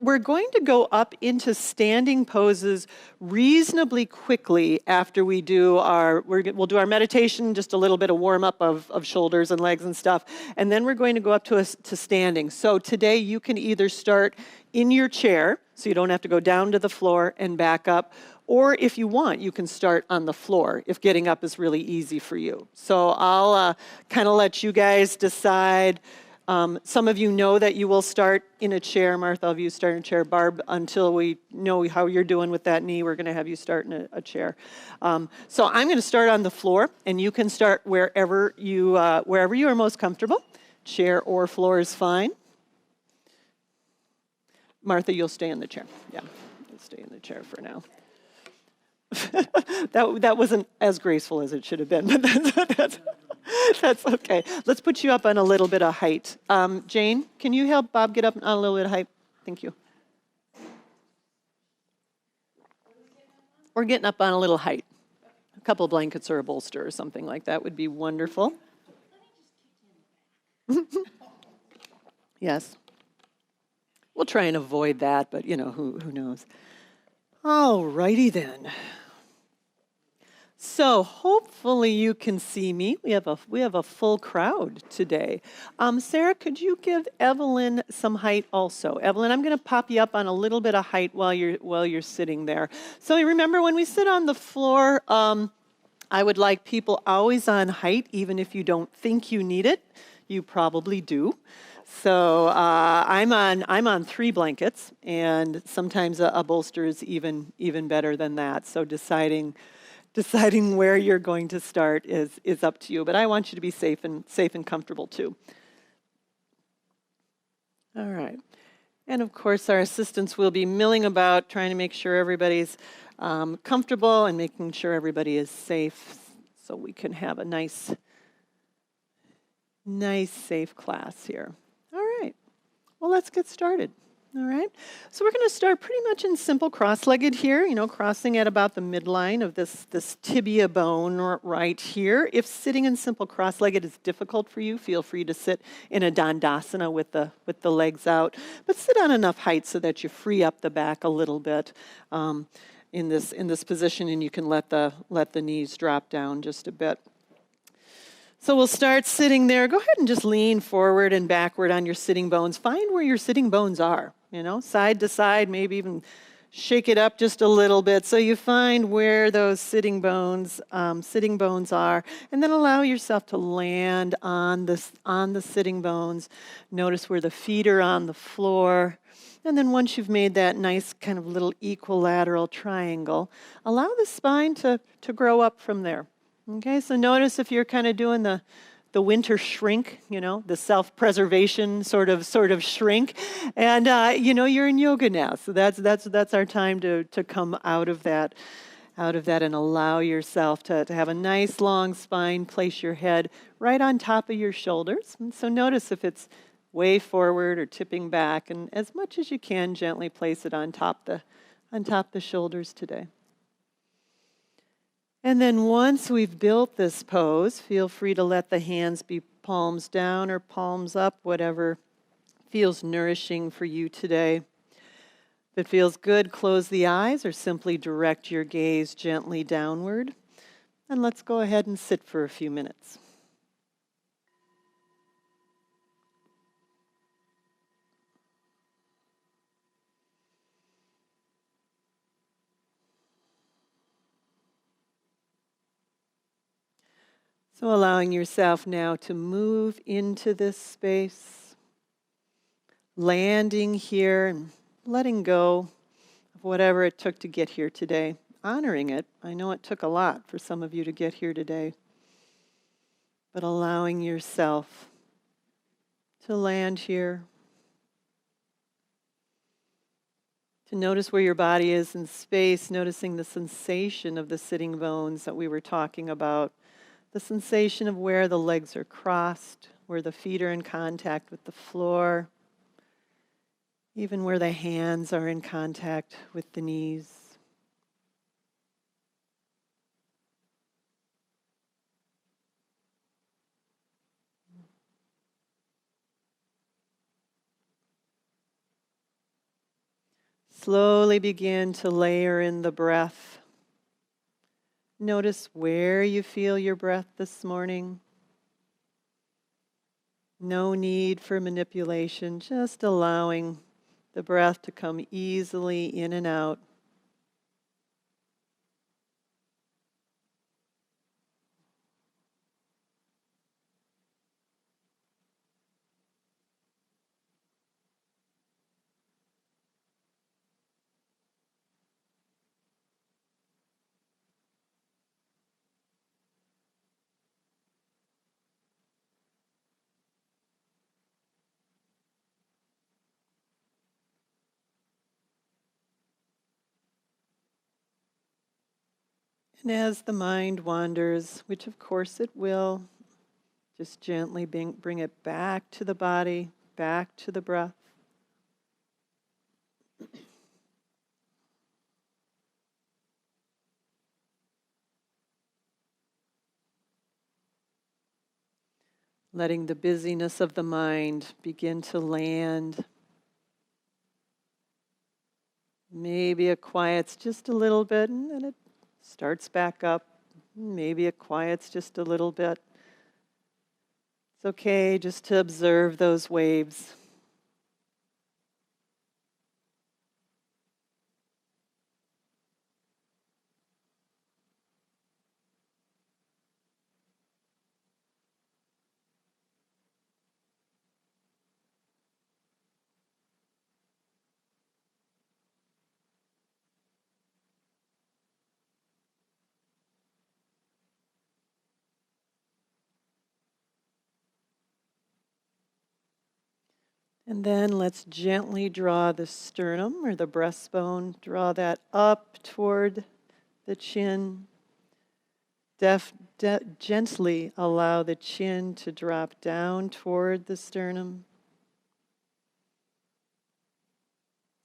we're going to go up into standing poses reasonably quickly after we do we'll do our meditation, just a little bit of warm up of shoulders and legs and stuff, and then we're going to go up to standing. So today you can either start in your chair, so you don't have to go down to the floor and back up, or if you want, you can start on the floor if getting up is really easy for you. So I'll kind of let you guys decide. Some of you know that you will start in a chair. Martha, have you start in a chair? Barb, until we know how you're doing with that knee, we're going to have you start in a chair. So I'm going to start on the floor, and you can start wherever you are most comfortable. Chair or floor is fine. Martha, you'll stay in the chair. Yeah, you'll stay in the chair for now. that wasn't as graceful as it should have been, but that's okay. Let's put you up on a little bit of height. Jane, can you help Bob get up on a little bit of height? Thank you. We're getting up on a little height. A couple of blankets or a bolster or something like that would be wonderful. Yes. We'll try and avoid that, but who knows. All righty then. So hopefully you can see me. We have a full crowd today. Sarah, could you give Evelyn some height also? Evelyn, I'm going to pop you up on a little bit of height while you're sitting there. So remember, when we sit on the floor, I would like people always on height, even if you don't think you need it. You probably do. So I'm on 3 blankets, and sometimes a bolster is even better than that. So deciding where you're going to start is up to you. But I want you to be safe and comfortable too. All right. And of course, our assistants will be milling about, trying to make sure everybody's comfortable and making sure everybody is safe, so we can have a nice, safe class here. All right. Well, let's get started. All right. So we're going to start pretty much in simple cross-legged here, crossing at about the midline of this tibia bone right here. If sitting in simple cross-legged is difficult for you, feel free to sit in a Dandasana with the legs out, but sit on enough height so that you free up the back a little bit in this position, and you can let the knees drop down just a bit. So we'll start sitting there. Go ahead and just lean forward and backward on your sitting bones. Find where your sitting bones are, side to side, maybe even shake it up just a little bit so you find where those sitting bones are, and then allow yourself to land on the sitting bones. Notice where the feet are on the floor. And then once you've made that nice kind of little equilateral triangle, allow the spine to grow up from there. Okay, so notice if you're kind of doing the winter shrink, the self-preservation sort of shrink, and you're in yoga now. So that's our time to come out of that and allow yourself to have a nice long spine. Place your head right on top of your shoulders. And so notice if it's way forward or tipping back, and as much as you can, gently place it on top the shoulders today. And then once we've built this pose, feel free to let the hands be palms down or palms up, whatever feels nourishing for you today. If it feels good, close the eyes or simply direct your gaze gently downward. And let's go ahead and sit for a few minutes. So allowing yourself now to move into this space, landing here and letting go of whatever it took to get here today, honoring it. I know it took a lot for some of you to get here today, but allowing yourself to land here, to notice where your body is in space, noticing the sensation of the sitting bones that we were talking about. The sensation of where the legs are crossed, where the feet are in contact with the floor, even where the hands are in contact with the knees. Slowly begin to layer in the breath. Notice where you feel your breath this morning. No need for manipulation, just allowing the breath to come easily in and out. And as the mind wanders, which of course it will, just gently bring it back to the body, back to the breath. Letting the busyness of the mind begin to land. Maybe it quiets just a little bit and then it starts back up. Maybe it quiets just a little bit. It's okay just to observe those waves. And then let's gently draw the sternum or the breastbone, draw that up toward the chin. Gently allow the chin to drop down toward the sternum.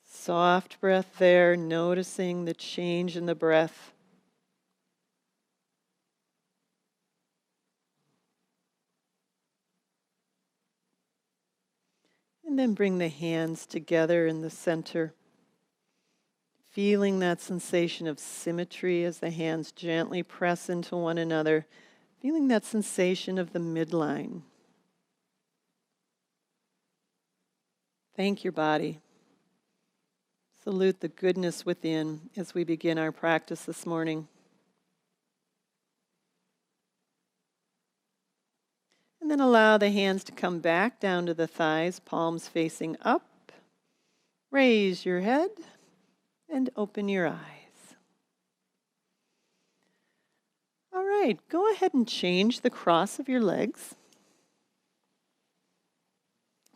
Soft breath there, noticing the change in the breath. And then bring the hands together in the center. Feeling that sensation of symmetry as the hands gently press into one another. Feeling that sensation of the midline. Thank your body. Salute the goodness within as we begin our practice this morning. And then allow the hands to come back down to the thighs, palms facing up. Raise your head and open your eyes. All right, go ahead and change the cross of your legs.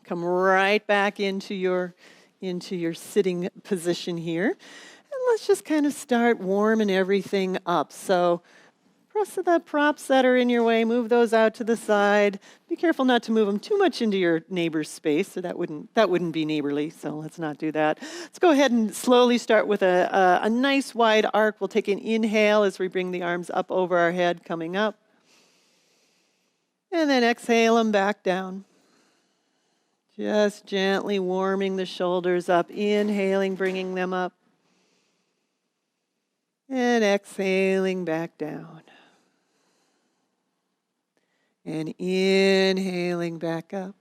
Come right back into your sitting position here. And let's just kind of start warming everything up. So press the props that are in your way, move those out to the side. Be careful not to move them too much into your neighbor's space, so that wouldn't be neighborly, so let's not do that. Let's go ahead and slowly start with a nice wide arc. We'll take an inhale as we bring the arms up over our head, coming up. And then exhale them back down. Just gently warming the shoulders up, inhaling, bringing them up. And exhaling back down. And inhaling back up.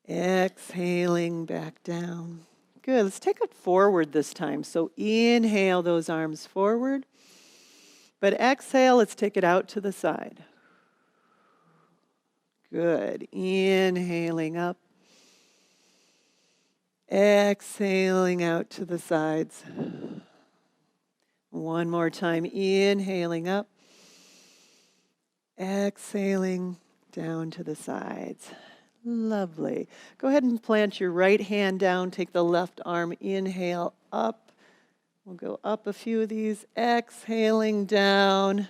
Exhaling back down. Good. Let's take it forward this time. So inhale those arms forward. But exhale, let's take it out to the side. Good. Inhaling up. Exhaling out to the sides. One more time. Inhaling up. Exhaling down to the sides. Lovely. Go ahead and plant your right hand down. Take the left arm. Inhale up. We'll go up a few of these. Exhaling down.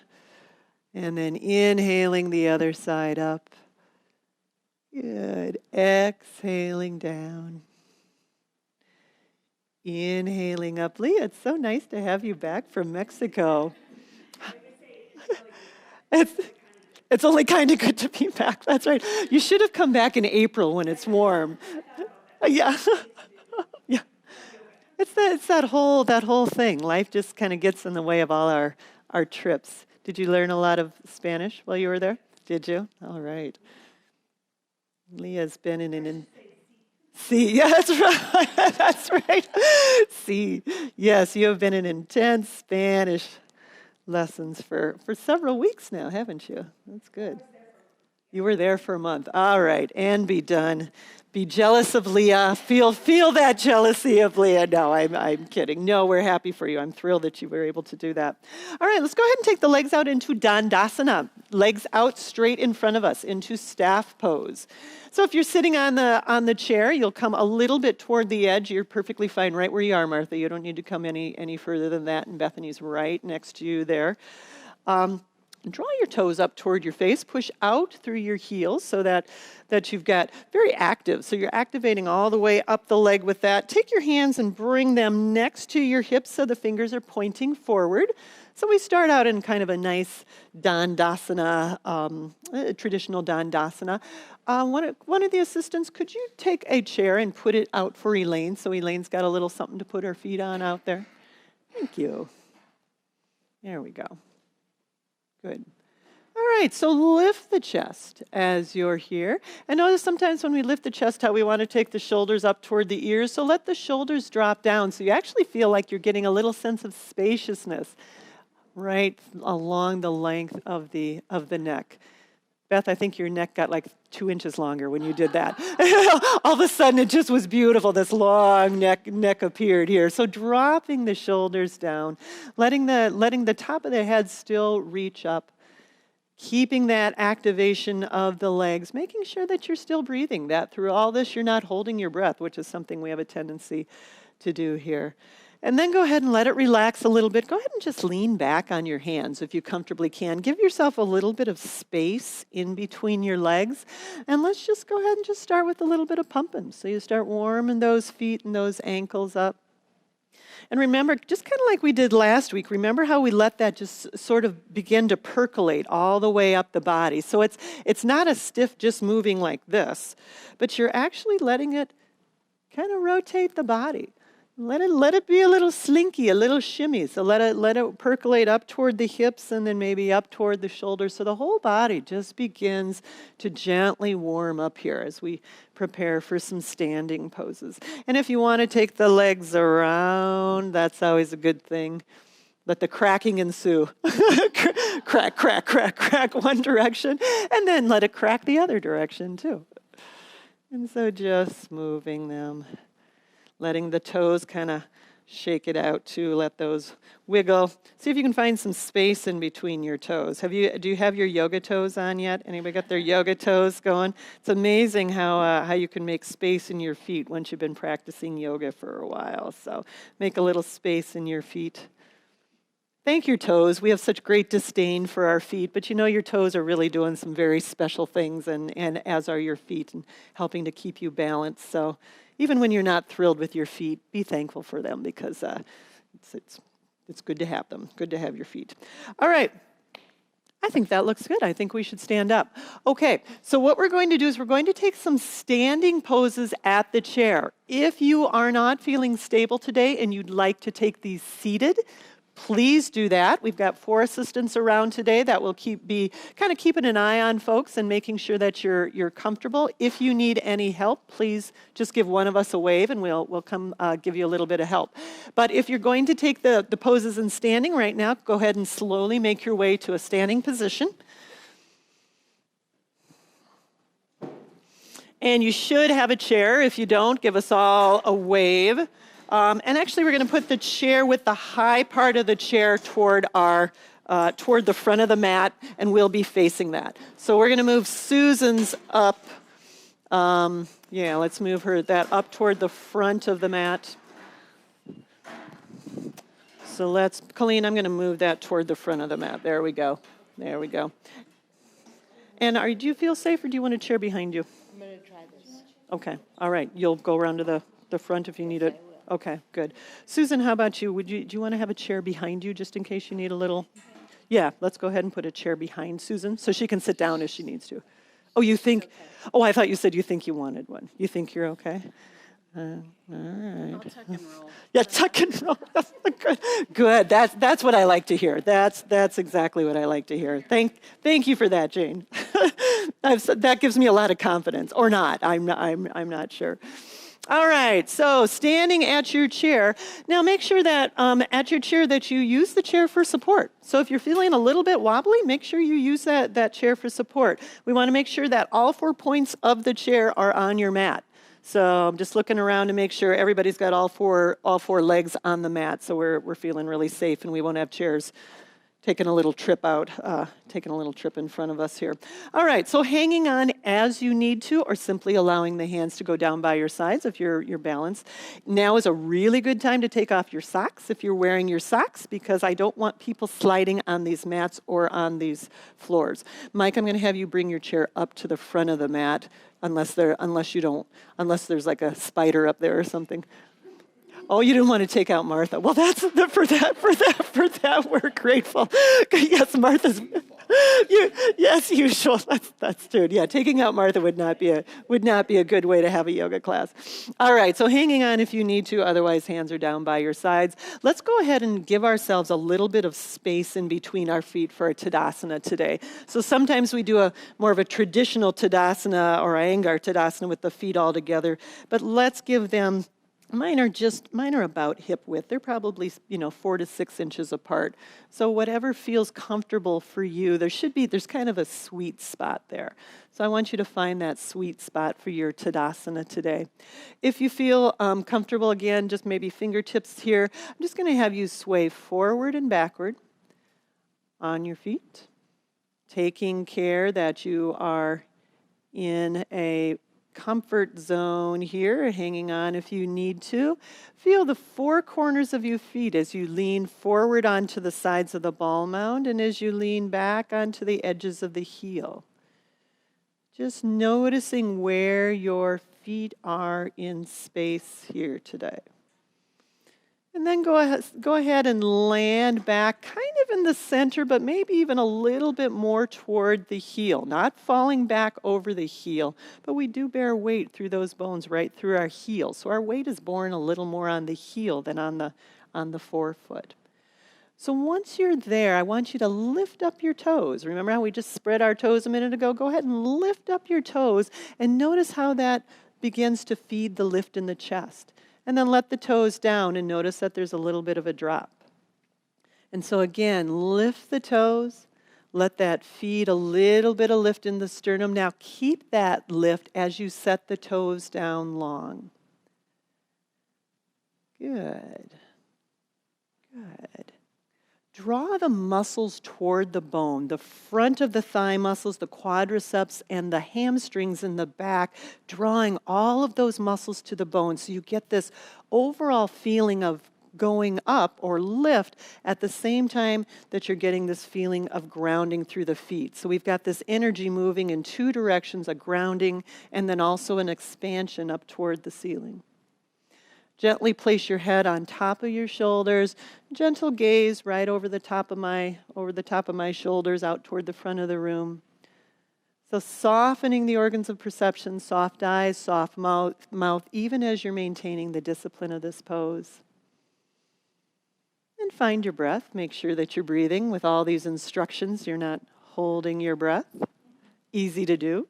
And then inhaling the other side up. Good. Exhaling down. Inhaling up. Leah, it's so nice to have you back from Mexico. It's only kind of good to be back. That's right. You should have come back in April when it's warm. Yeah. it's that whole thing. Life just kind of gets in the way of all our trips. Did you learn a lot of Spanish while you were there? Did you? All right. Leah's been in an... See, yeah, that's right. That's right. See, yes, you have been in intense Spanish lessons for several weeks now, haven't you? That's good. You were there for a month. All right, and be done. Be jealous of Leah. Feel that jealousy of Leah. No, I'm kidding. No, we're happy for you. I'm thrilled that you were able to do that. All right, let's go ahead and take the legs out into Dandasana. Legs out straight in front of us into staff pose. So if you're sitting on the chair, you'll come a little bit toward the edge. You're perfectly fine right where you are, Martha. You don't need to come any further than that. And Bethany's right next to you there. Draw your toes up toward your face. Push out through your heels so that you've got very active. So you're activating all the way up the leg with that. Take your hands and bring them next to your hips so the fingers are pointing forward. So we start out in kind of a nice Dandasana, traditional Dandasana. One of the assistants, could you take a chair and put it out for Elaine? So Elaine's got a little something to put her feet on out there. Thank you. There we go. Good. All right, so lift the chest as you're here. And notice sometimes when we lift the chest how we want to take the shoulders up toward the ears. So let the shoulders drop down so you actually feel like you're getting a little sense of spaciousness right along the length of the neck. Beth, I think your neck got like 2 inches longer when you did that. All of a sudden it just was beautiful. This long neck appeared here. So dropping the shoulders down, letting the top of the head still reach up, keeping that activation of the legs, making sure that you're still breathing, that through all this you're not holding your breath, which is something we have a tendency to do here. And then go ahead and let it relax a little bit. Go ahead and just lean back on your hands if you comfortably can. Give yourself a little bit of space in between your legs. And let's just go ahead and just start with a little bit of pumping. So you start warming those feet and those ankles up. And remember, just kind of like we did last week, remember how we let that just sort of begin to percolate all the way up the body. So it's not a stiff just moving like this, but you're actually letting it kind of rotate the body. Let it be a little slinky, a little shimmy. So let it percolate up toward the hips and then maybe up toward the shoulders. So the whole body just begins to gently warm up here as we prepare for some standing poses. And if you want to take the legs around, that's always a good thing. Let the cracking ensue. Crack, crack, crack, crack one direction, and then let it crack the other direction too. And so just moving them. Letting the toes kind of shake it out too. Let those wiggle. See if you can find some space in between your toes. Do you have your yoga toes on yet? Anybody got their yoga toes going? It's amazing how you can make space in your feet once you've been practicing yoga for a while. So make a little space in your feet. Thank your toes. We have such great disdain for our feet, but you know your toes are really doing some very special things, and as are your feet, and helping to keep you balanced. So even when you're not thrilled with your feet, be thankful for them because it's good to have them. Good to have your feet. All right. I think that looks good. I think we should stand up. Okay, so what we're going to do is we're going to take some standing poses at the chair. If you are not feeling stable today and you'd like to take these seated, please do that. We've got 4 assistants around today that will be kind of keeping an eye on folks and making sure that you're comfortable. If you need any help, please just give one of us a wave and we'll come give you a little bit of help. But if you're going to take the poses in standing right now, go ahead and slowly make your way to a standing position. And you should have a chair. If you don't, give us all a wave. And actually, we're going to put the chair with the high part of the chair toward the front of the mat, and we'll be facing that. So we're going to move Susan's up. Let's move that up toward the front of the mat. So Colleen, I'm going to move that toward the front of the mat. There we go. There we go. And do you feel safe, or do you want a chair behind you? I'm going to try this. Okay. All right. You'll go around to the front if you need it. Okay, good. Susan, how about you? Do you want to have a chair behind you just in case you need a little? Yeah, let's go ahead and put a chair behind Susan so she can sit down if she needs to. Oh, you think? Okay. Oh, I thought you said you think you wanted one. You think you're okay? All right. I'll tuck and roll. Yeah, tuck and roll. Good. That's what I like to hear. That's exactly what I like to hear. Thank you for that, Jane. That gives me a lot of confidence, or not. I'm not sure. All right, so standing at your chair. Now make sure that at your chair that you use the chair for support. So if you're feeling a little bit wobbly, make sure you use that chair for support. We want to make sure that all 4 points of the chair are on your mat. So I'm just looking around to make sure everybody's got all four legs on the mat, so we're feeling really safe and we won't have chairs taking a little trip in front of us here. All right, so hanging on as you need to, or simply allowing the hands to go down by your sides if you're balanced. Now is a really good time to take off your socks if you're wearing your socks, because I don't want people sliding on these mats or on these floors. Mike, I'm going to have you bring your chair up to the front of the mat, unless there's like a spider up there or something. Oh, you didn't want to take out Martha. Well, for that, we're grateful. Yes, Martha's. Yes, usual. That's true. Yeah, taking out Martha would not be a good way to have a yoga class. All right, so hanging on if you need to. Otherwise, hands are down by your sides. Let's go ahead and give ourselves a little bit of space in between our feet for a Tadasana today. So sometimes we do more of a traditional Tadasana or Iyengar Tadasana with the feet all together, but let's give them. Mine are about hip width. They're probably 4 to 6 inches apart. So whatever feels comfortable for you, there's kind of a sweet spot there. So I want you to find that sweet spot for your Tadasana today. If you feel comfortable, again, just maybe fingertips here. I'm just going to have you sway forward and backward on your feet, taking care that you are in a comfort zone here, hanging on if you need to. Feel the 4 corners of your feet as you lean forward onto the sides of the ball mound and as you lean back onto the edges of the heel. Just noticing where your feet are in space here today. And then go ahead and land back kind of in the center, but maybe even a little bit more toward the heel. Not falling back over the heel, but we do bear weight through those bones right through our heel. So our weight is borne a little more on the heel than on the forefoot. So once you're there, I want you to lift up your toes. Remember how we just spread our toes a minute ago? Go ahead and lift up your toes and notice how that begins to feed the lift in the chest. And then let the toes down and notice that there's a little bit of a drop. And so again, lift the toes, let that feed a little bit of lift in the sternum. Now keep that lift as you set the toes down long. Good. Good. Draw the muscles toward the bone, the front of the thigh muscles, the quadriceps, and the hamstrings in the back, drawing all of those muscles to the bone so you get this overall feeling of going up or lift at the same time that you're getting this feeling of grounding through the feet. So we've got this energy moving in 2 directions, a grounding and then also an expansion up toward the ceiling. Gently place your head on top of your shoulders. Gentle gaze right over the top of my shoulders out toward the front of the room. So softening the organs of perception, soft eyes, soft mouth, even as you're maintaining the discipline of this pose. And find your breath. Make sure that you're breathing with all these instructions. You're not holding your breath. Easy to do.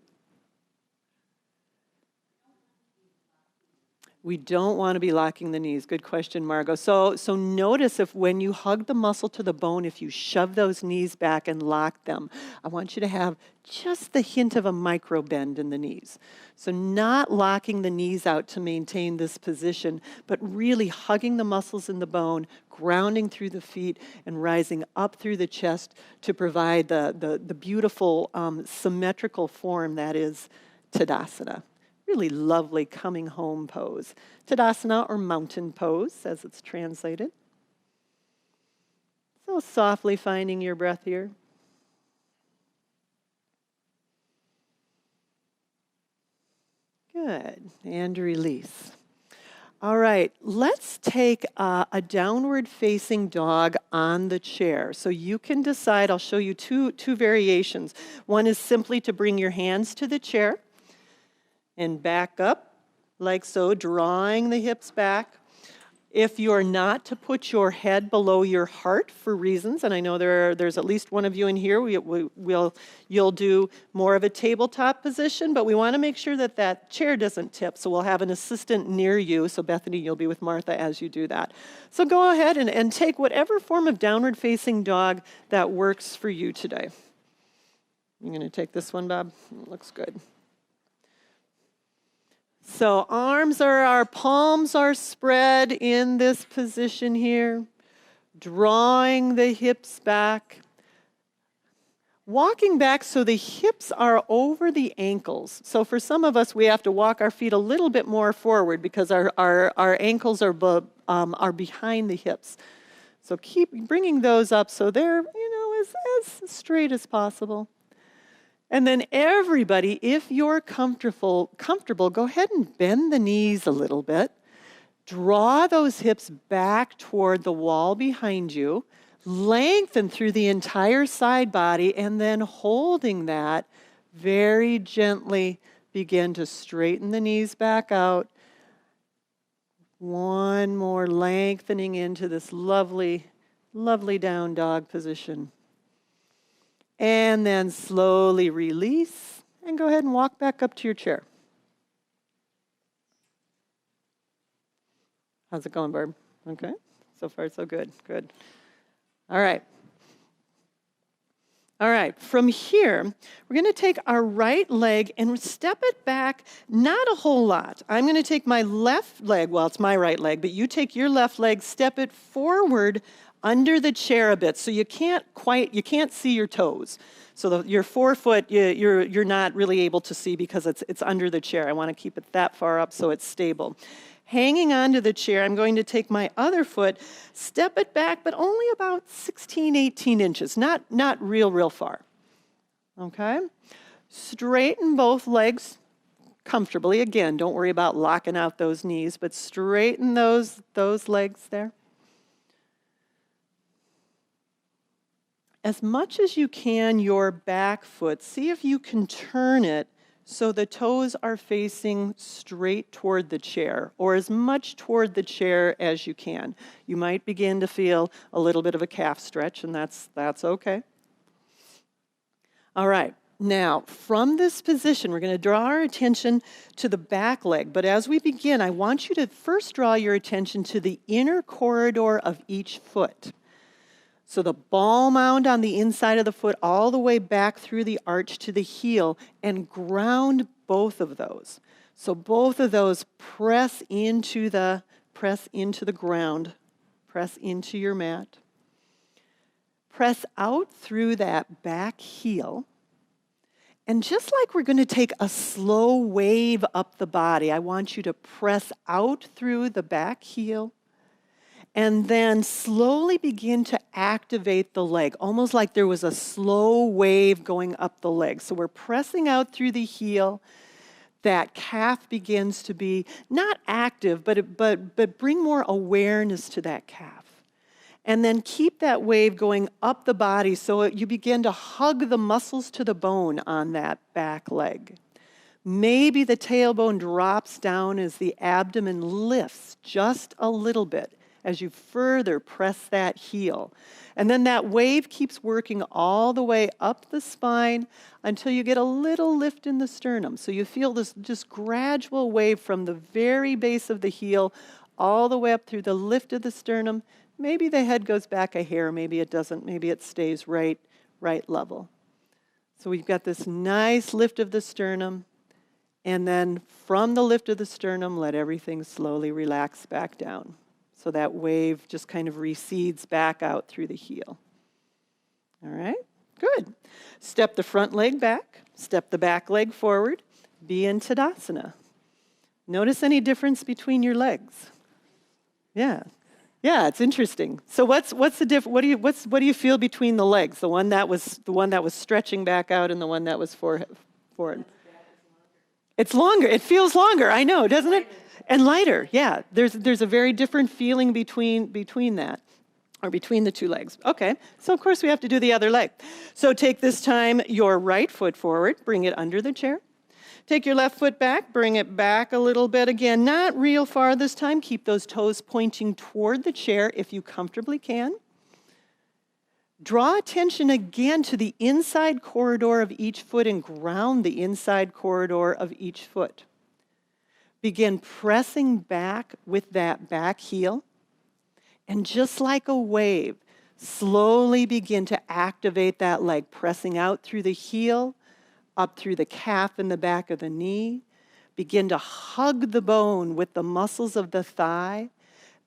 We don't want to be locking the knees. Good question, Margot. So notice if when you hug the muscle to the bone, if you shove those knees back and lock them, I want you to have just the hint of a micro bend in the knees. So not locking the knees out to maintain this position, but really hugging the muscles in the bone, grounding through the feet, and rising up through the chest to provide the beautiful symmetrical form that is Tadasana. Really lovely coming home pose. Tadasana or mountain pose as it's translated. So softly finding your breath here. Good. And release. All right, let's take a downward facing dog on the chair. So you can decide, I'll show you two variations. One is simply to bring your hands to the chair and back up like so, drawing the hips back. If you're not to put your head below your heart for reasons, and I know there's at least one of you in here, you'll do more of a tabletop position, but we want to make sure that that chair doesn't tip, so we'll have an assistant near you. So Bethany, you'll be with Martha as you do that. So go ahead and take whatever form of downward facing dog that works for you today. You're going to take this one, Bob? Looks good. So our palms are spread in this position here, drawing the hips back, walking back so the hips are over the ankles. So for some of us, we have to walk our feet a little bit more forward because our ankles are behind the hips. So keep bringing those up so they're, as straight as possible. And then everybody, if you're comfortable, go ahead and bend the knees a little bit. Draw those hips back toward the wall behind you. Lengthen through the entire side body, and then holding that, very gently begin to straighten the knees back out. One more, lengthening into this lovely, lovely down dog position. And then slowly release and go ahead and walk back up to your chair. How's it going, Barb? Okay. So far, so good. Good. All right. All right. From here, we're going to take our right leg and step it back, not a whole lot. I'm going to take my left leg, well, it's my right leg, but you take your left leg, step it forward under the chair a bit, so you can't see your toes. So your forefoot, you're not really able to see because it's under the chair. I want to keep it that far up so it's stable. Hanging onto the chair, I'm going to take my other foot, step it back, but only about 16, 18 inches, not real far. Okay? Straighten both legs comfortably. Again, don't worry about locking out those knees, but straighten those legs there. As much as you can, your back foot, see if you can turn it so the toes are facing straight toward the chair, or as much toward the chair as you can. You might begin to feel a little bit of a calf stretch, and that's okay. All right, now from this position, we're going to draw our attention to the back leg, but as we begin, I want you to first draw your attention to the inner corridor of each foot. So the ball mound on the inside of the foot all the way back through the arch to the heel, and ground both of those. So both of those press into the ground, press into your mat. Press out through that back heel. And just like we're going to take a slow wave up the body, I want you to press out through the back heel, and then slowly begin to activate the leg, almost like there was a slow wave going up the leg. So we're pressing out through the heel. That calf begins to be not active, but bring more awareness to that calf. And then keep that wave going up the body so you begin to hug the muscles to the bone on that back leg. Maybe the tailbone drops down as the abdomen lifts just a little bit as you further press that heel. And then that wave keeps working all the way up the spine until you get a little lift in the sternum. So you feel this just gradual wave from the very base of the heel all the way up through the lift of the sternum. Maybe the head goes back a hair, maybe it doesn't, maybe it stays right level. So we've got this nice lift of the sternum, and then from the lift of the sternum, let everything slowly relax back down. So that wave just kind of recedes back out through the heel. All right, good. Step the front leg back, step the back leg forward, be in Tadasana. Notice any difference between your legs? Yeah, it's interesting. So what's the difference? What do you feel between the legs? The one that was stretching back out and the one that was forward. It's longer. It feels longer. I know, doesn't it? And lighter, yeah. There's a very different feeling between that, or between the two legs. Okay, so of course we have to do the other leg. So take this time your right foot forward, bring it under the chair. Take your left foot back, bring it back a little bit again, not real far this time. Keep those toes pointing toward the chair if you comfortably can. Draw attention again to the inside corridor of each foot and ground the inside corridor of each foot. Begin pressing back with that back heel. And just like a wave, slowly begin to activate that leg, pressing out through the heel, up through the calf and the back of the knee. Begin to hug the bone with the muscles of the thigh.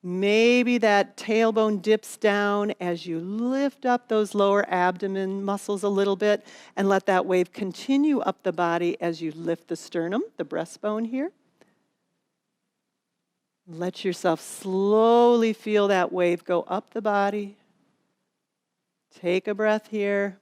Maybe that tailbone dips down as you lift up those lower abdomen muscles a little bit, and let that wave continue up the body as you lift the sternum, the breastbone here. Let yourself slowly feel that wave go up the body. Take a breath here.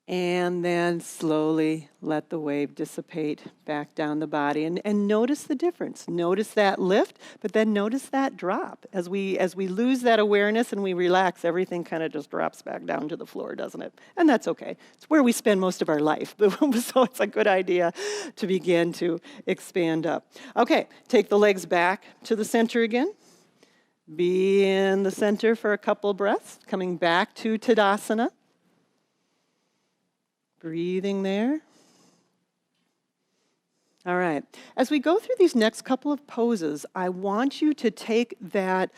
And then slowly let the wave dissipate back down the body. And notice the difference. Notice that lift, but then notice that drop. As we lose that awareness and we relax, everything kind of just drops back down to the floor, doesn't it? And that's okay. It's where we spend most of our life. So it's a good idea to begin to expand up. Okay, take the legs back to the center again. Be in the center for a couple breaths. Coming back to Tadasana. Breathing there. All right. As we go through these next couple of poses, I want you to take that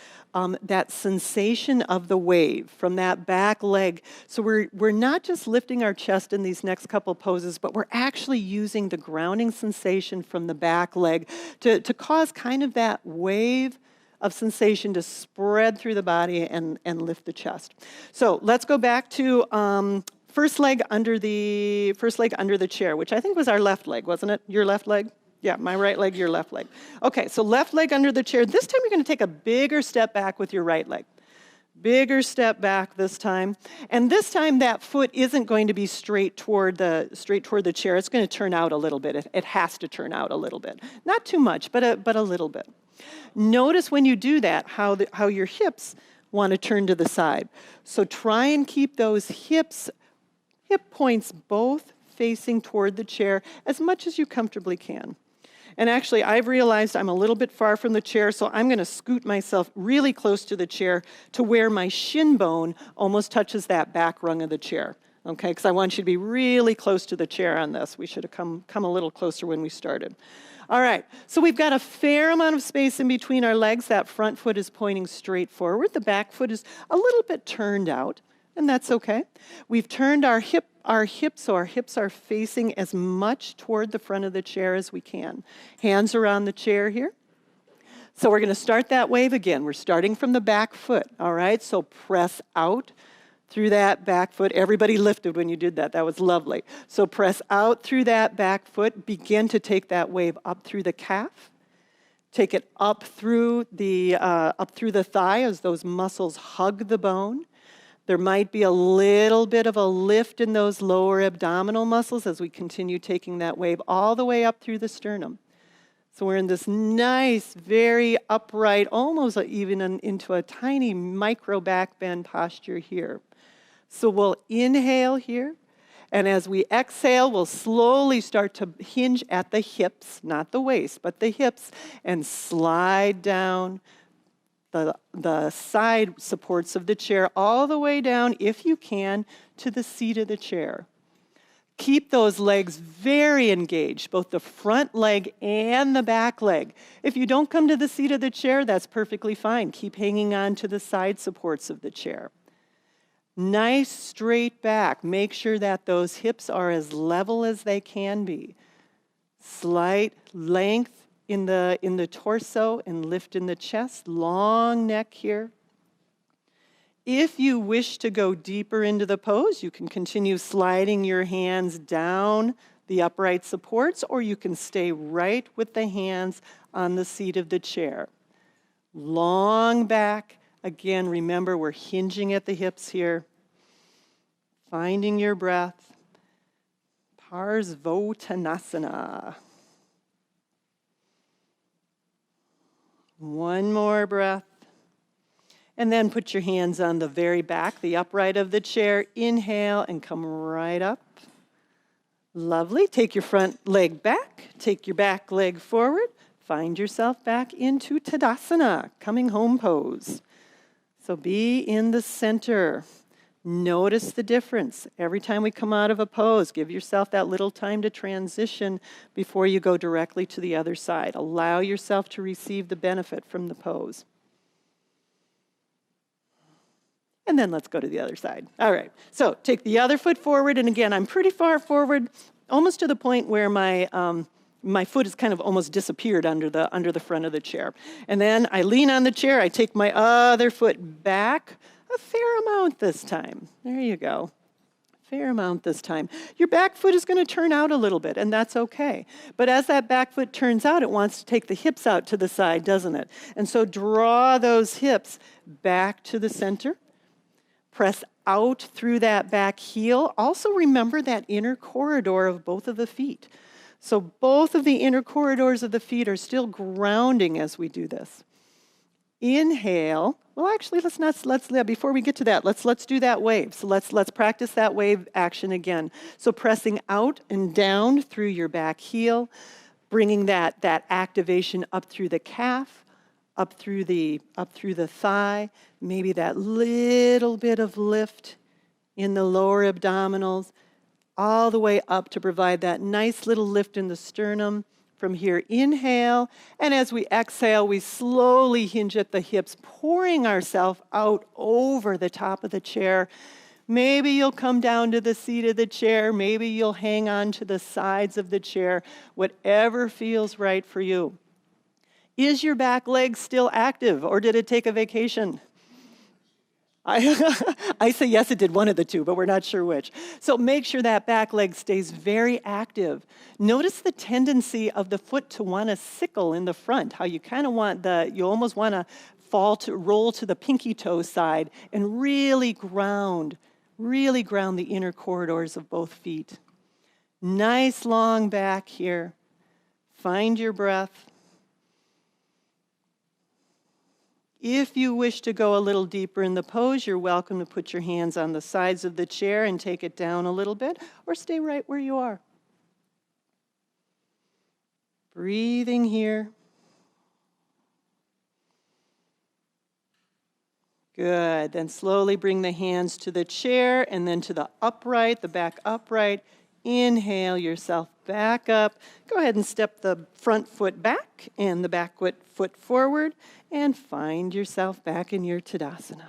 sensation of the wave from that back leg. So we're not just lifting our chest in these next couple poses, but we're actually using the grounding sensation from the back leg to cause kind of that wave of sensation to spread through the body and lift the chest. So let's go back to first leg under the chair, which I think was our left leg, wasn't it? Your left leg? Yeah, my right leg, your left leg. Okay, so left leg under the chair. This time you're going to take a bigger step back with your right leg. Bigger step back this time. And this time that foot isn't going to be straight toward the chair. It's going to turn out a little bit. It has to turn out a little bit. Not too much, but a little bit. Notice when you do that how your hips want to turn to the side. So try and keep those hip points both facing toward the chair as much as you comfortably can. And actually, I've realized I'm a little bit far from the chair, so I'm going to scoot myself really close to the chair to where my shin bone almost touches that back rung of the chair. Okay, because I want you to be really close to the chair on this. We should have come a little closer when we started. All right, so we've got a fair amount of space in between our legs. That front foot is pointing straight forward. The back foot is a little bit turned out. And that's okay. We've turned our hips, so our hips are facing as much toward the front of the chair as we can. Hands around the chair here. So we're going to start that wave again. We're starting from the back foot, all right? So press out through that back foot. Everybody lifted when you did that. That was lovely. So press out through that back foot. Begin to take that wave up through the calf. Take it up through the thigh as those muscles hug the bone. There might be a little bit of a lift in those lower abdominal muscles as we continue taking that wave all the way up through the sternum. So we're in this nice, very upright, almost even into a tiny micro back bend posture here. So we'll inhale here, and as we exhale, we'll slowly start to hinge at the hips, not the waist, but the hips, and slide down the side supports of the chair all the way down, if you can, to the seat of the chair. Keep those legs very engaged, both the front leg and the back leg. If you don't come to the seat of the chair, that's perfectly fine. Keep hanging on to the side supports of the chair. Nice straight back. Make sure that those hips are as level as they can be. Slight length in the torso and lift in the chest, long neck here. If you wish to go deeper into the pose, you can continue sliding your hands down the upright supports, or you can stay right with the hands on the seat of the chair. Long back. Again, remember we're hinging at the hips here. Finding your breath. Parsvottanasana. One more breath. And then put your hands on the very back, the upright of the chair. Inhale and come right up. Lovely. Take your front leg back. Take your back leg forward. Find yourself back into Tadasana, coming home pose. So be in the center. Notice the difference. Every time we come out of a pose, give yourself that little time to transition before you go directly to the other side. Allow yourself to receive the benefit from the pose. And then let's go to the other side. All right, so take the other foot forward, and again, I'm pretty far forward, almost to the point where my foot has kind of almost disappeared under the front of the chair. And then I lean on the chair, I take my other foot back, a fair amount this time. There you go. Fair amount this time. Your back foot is going to turn out a little bit, and that's okay. But as that back foot turns out, it wants to take the hips out to the side, doesn't it? And so draw those hips back to the center. Press out through that back heel. Also remember that inner corridor of both of the feet. So both of the inner corridors of the feet are still grounding as we do this. Inhale. Well, actually, before we get to that, let's do that wave. So let's practice that wave action again. So pressing out and down through your back heel, bringing that activation up through the calf, up through the thigh, maybe that little bit of lift in the lower abdominals, all the way up to provide that nice little lift in the sternum. From here, inhale, and as we exhale, we slowly hinge at the hips, pouring ourselves out over the top of the chair. Maybe you'll come down to the seat of the chair, maybe you'll hang on to the sides of the chair, whatever feels right for you. Is your back leg still active, or did it take a vacation? I say yes, it did one of the two, but we're not sure which. So make sure that back leg stays very active. Notice the tendency of the foot to want to sickle in the front, how you kind of you almost want to roll to the pinky toe side and really ground the inner corridors of both feet. Nice long back here. Find your breath. If you wish to go a little deeper in the pose, you're welcome to put your hands on the sides of the chair and take it down a little bit, or stay right where you are. Breathing here. Good. Then slowly bring the hands to the chair and then to the back upright. Inhale yourself back up. Go ahead and step the front foot back and the back foot forward and find yourself back in your Tadasana.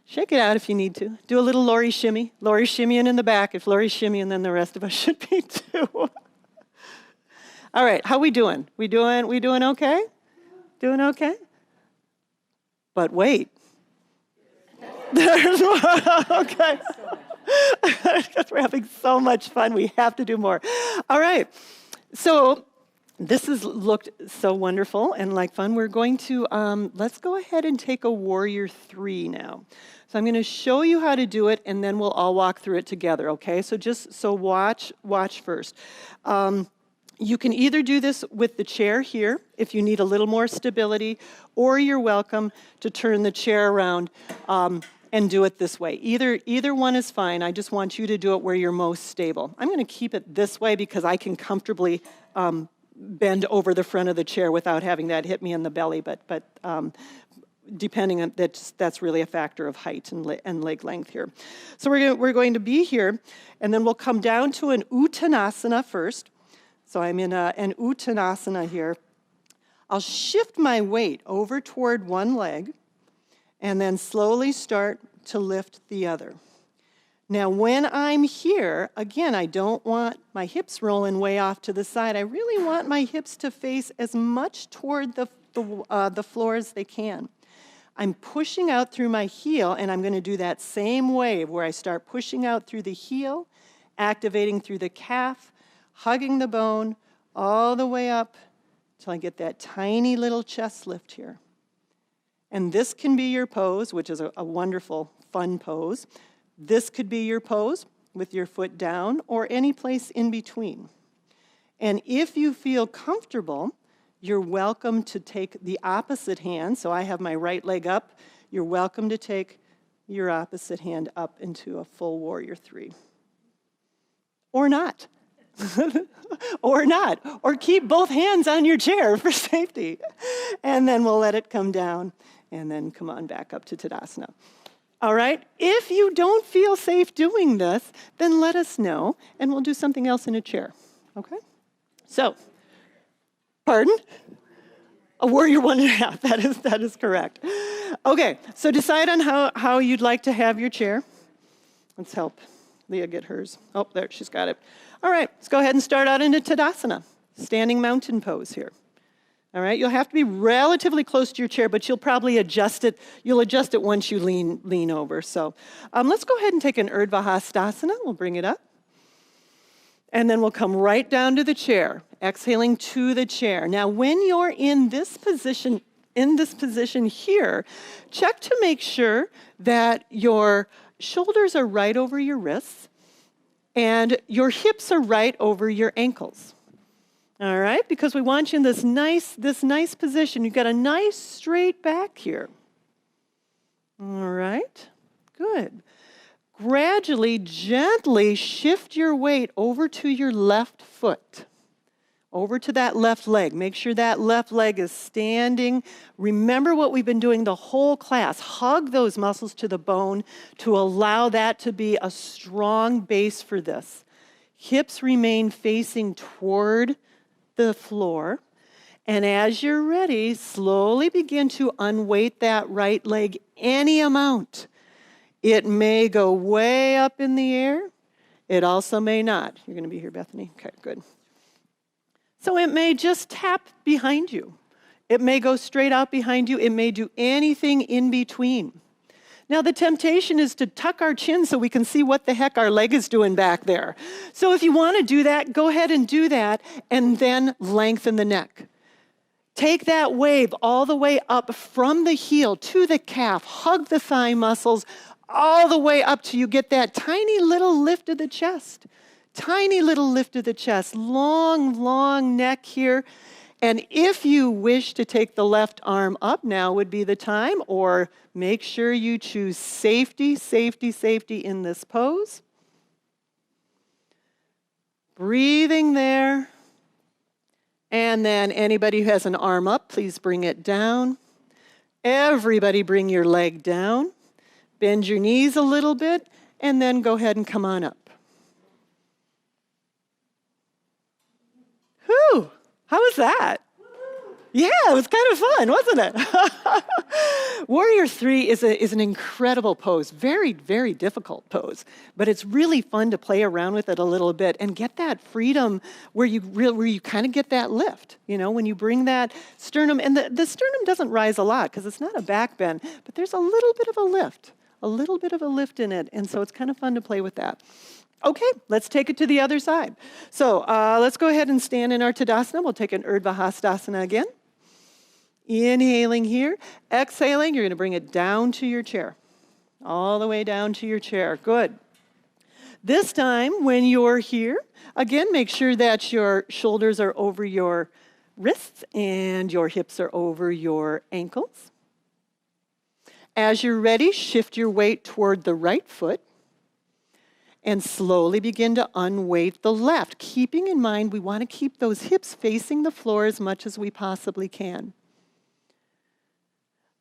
Shake it out if you need to. Do a little Lori shimmy. Lori shimmying in the back. If Lori's shimmying, then the rest of us should be too. All right, how we doing? We doing okay? Doing okay? But wait. There's more. Okay. Because we're having so much fun, we have to do more. All right, so this has looked so wonderful and like fun. We're going to, let's go ahead and take a warrior 3 now. So I'm going to show you how to do it, and then we'll all walk through it together, okay? So watch first. You can either do this with the chair here, if you need a little more stability, or you're welcome to turn the chair around and do it this way. Either one is fine. I just want you to do it where you're most stable. I'm going to keep it this way because I can comfortably bend over the front of the chair without having that hit me in the belly, but depending on that's really a factor of height and leg length here. So we're going to be here, and then we'll come down to an Uttanasana first. So I'm in an Uttanasana here. I'll shift my weight over toward one leg, and then slowly start to lift the other. Now, when I'm here, again, I don't want my hips rolling way off to the side. I really want my hips to face as much toward the floor as they can. I'm pushing out through my heel, and I'm going to do that same wave where I start pushing out through the heel, activating through the calf, hugging the bone all the way up till I get that tiny little chest lift here. And this can be your pose, which is a wonderful, fun pose. This could be your pose with your foot down or any place in between. And if you feel comfortable, you're welcome to take the opposite hand. So I have my right leg up. You're welcome to take your opposite hand up into a full warrior 3. or not. Or not. Or keep both hands on your chair for safety. And then we'll let it come down and then come on back up to Tadasana. All right? If you don't feel safe doing this, then let us know and we'll do something else in a chair. Okay? So, pardon? A warrior 1.5. That is correct. Okay, so decide on how you'd like to have your chair. Let's help Leah get hers. Oh, there, she's got it. All right, let's go ahead and start out into Tadasana, standing mountain pose here. All right, you'll have to be relatively close to your chair, but you'll probably adjust it. You'll adjust it once you lean over. So let's go ahead and take an Urdhva Hastasana. We'll bring it up. And then we'll come right down to the chair, exhaling to the chair. Now, when you're in this position here, check to make sure that your shoulders are right over your wrists and your hips are right over your ankles. All right, because we want you in this nice position. You've got a nice straight back here. All right, good. Gradually, gently shift your weight over to your left foot, over to that left leg. Make sure that left leg is standing. Remember what we've been doing the whole class. Hug those muscles to the bone to allow that to be a strong base for this. Hips remain facing toward the floor. And as you're ready, slowly begin to unweight that right leg any amount. It may go way up in the air. It also may not. You're going to be here, Bethany? Okay, good. So it may just tap behind you. It may go straight out behind you. It may do anything in between. Now, the temptation is to tuck our chin so we can see what the heck our leg is doing back there. So if you want to do that, go ahead and do that, and then lengthen the neck. Take that wave all the way up from the heel to the calf. Hug the thigh muscles all the way up till you get that tiny little lift of the chest. Tiny little lift of the chest. Long neck here. And if you wish to take the left arm up, now would be the time, or make sure you choose safety in this pose. Breathing there. And then anybody who has an arm up, please bring it down. Everybody bring your leg down. Bend your knees a little bit, and then go ahead and come on up. Whew, how was that? Yeah, it was kind of fun, wasn't it? Warrior 3 is an incredible pose, very, very difficult pose, but it's really fun to play around with it a little bit and get that freedom where you kind of get that lift, when you bring that sternum, and the sternum doesn't rise a lot because it's not a back bend, but there's a little bit of a lift in it, and so it's kind of fun to play with that. Okay, let's take it to the other side. So let's go ahead and stand in our Tadasana. We'll take an Urdhva Hastasana again. Inhaling here. Exhaling, you're going to bring it down to your chair. All the way down to your chair. Good. This time, when you're here, again, make sure that your shoulders are over your wrists and your hips are over your ankles. As you're ready, shift your weight toward the right foot and slowly begin to unweight the left, keeping in mind we want to keep those hips facing the floor as much as we possibly can.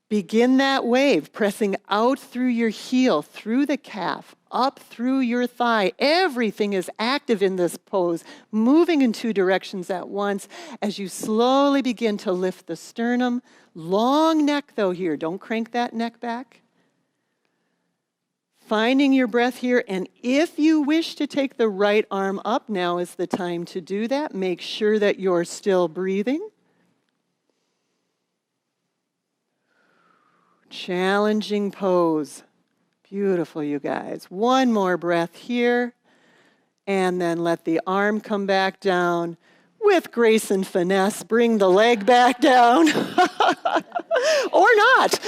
Begin that wave, pressing out through your heel, through the calf, up through your thigh. Everything is active in this pose, moving in two directions at once as you slowly begin to lift the sternum. Long neck though here, don't crank that neck back. Finding your breath here, and if you wish to take the right arm up, now is the time to do that. Make sure that you're still breathing. Challenging pose. Beautiful, you guys. One more breath here, and then let the arm come back down. With grace and finesse, bring the leg back down. Or not.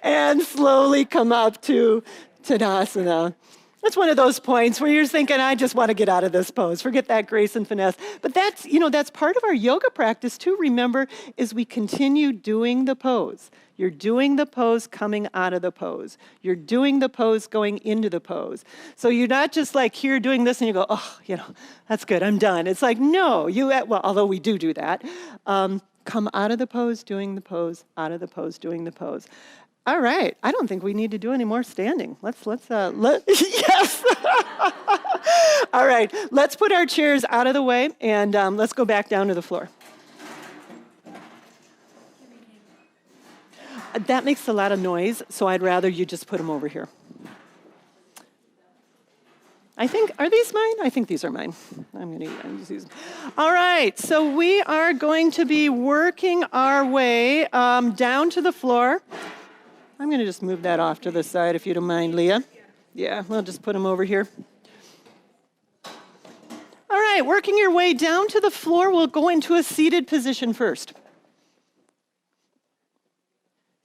And slowly come up to Tadasana. That's one of those points where you're thinking, I just want to get out of this pose. Forget that grace and finesse. But that's, that's part of our yoga practice too, remember, is we continue doing the pose. You're doing the pose coming out of the pose. You're doing the pose going into the pose. So you're not just like here doing this and you go, oh, that's good, I'm done. It's like, no, although we do that, come out of the pose, doing the pose, out of the pose, doing the pose. All right. I don't think we need to do any more standing. Yes. All right. Let's put our chairs out of the way and let's go back down to the floor. That makes a lot of noise, so I'd rather you just put them over here. Are these mine? I think these are mine. I'm going to use these. All right. So we are going to be working our way down to the floor. I'm going to just move that off to the side, if you don't mind, Leah. Yeah, we'll just put them over here. All right, working your way down to the floor, we'll go into a seated position first.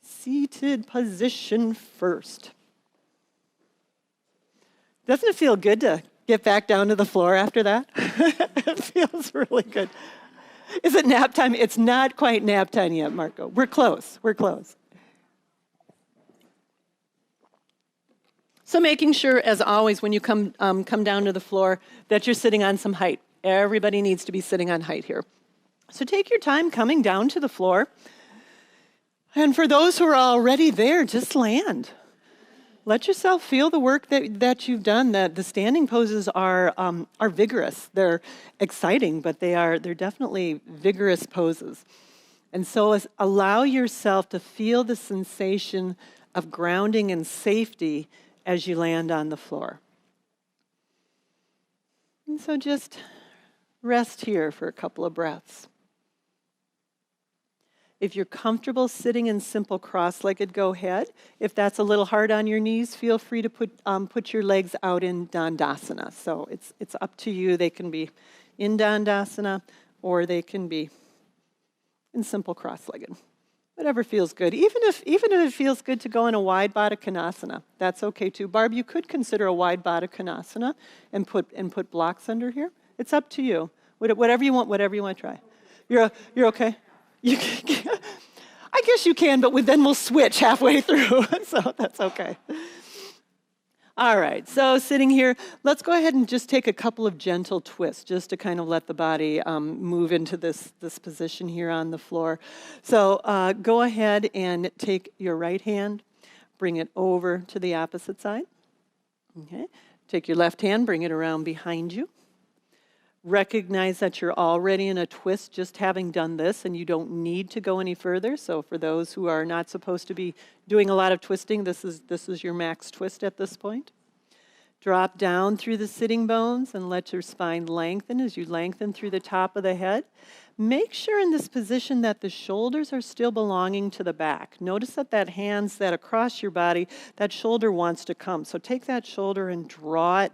Seated position first. Doesn't it feel good to get back down to the floor after that? It feels really good. Is it nap time? It's not quite nap time yet, Marco. We're close. So making sure, as always, when you come down to the floor, that you're sitting on some height. Everybody needs to be sitting on height here. So take your time coming down to the floor. And for those who are already there, just land. Let yourself feel the work that you've done. That the standing poses are vigorous. They're exciting, but they're definitely vigorous poses. And so allow yourself to feel the sensation of grounding and safety as you land on the floor. And so just rest here for a couple of breaths. If you're comfortable sitting in simple cross-legged, go ahead. If that's a little hard on your knees, feel free to put your legs out in Dandasana. So it's up to you. They can be in Dandasana or they can be in simple cross-legged. Whatever feels good. Even if it feels good to go in a wide Baddha Konasana, that's okay too. Barb, you could consider a wide Baddha Konasana and put blocks under here. It's up to you. Whatever you want to try. You're okay? I guess you can, but then we'll switch halfway through, so that's okay. All right, so sitting here, let's go ahead and just take a couple of gentle twists just to kind of let the body move into this position here on the floor. So go ahead and take your right hand, bring it over to the opposite side. Okay. Take your left hand, bring it around behind you. Recognize that you're already in a twist just having done this, and you don't need to go any further. So for those who are not supposed to be doing a lot of twisting, this is your max twist at this point. Drop down through the sitting bones and let your spine lengthen as you lengthen through the top of the head. Make sure in this position that the shoulders are still belonging to the back. Notice that hands that across your body, that shoulder wants to come. So take that shoulder and draw it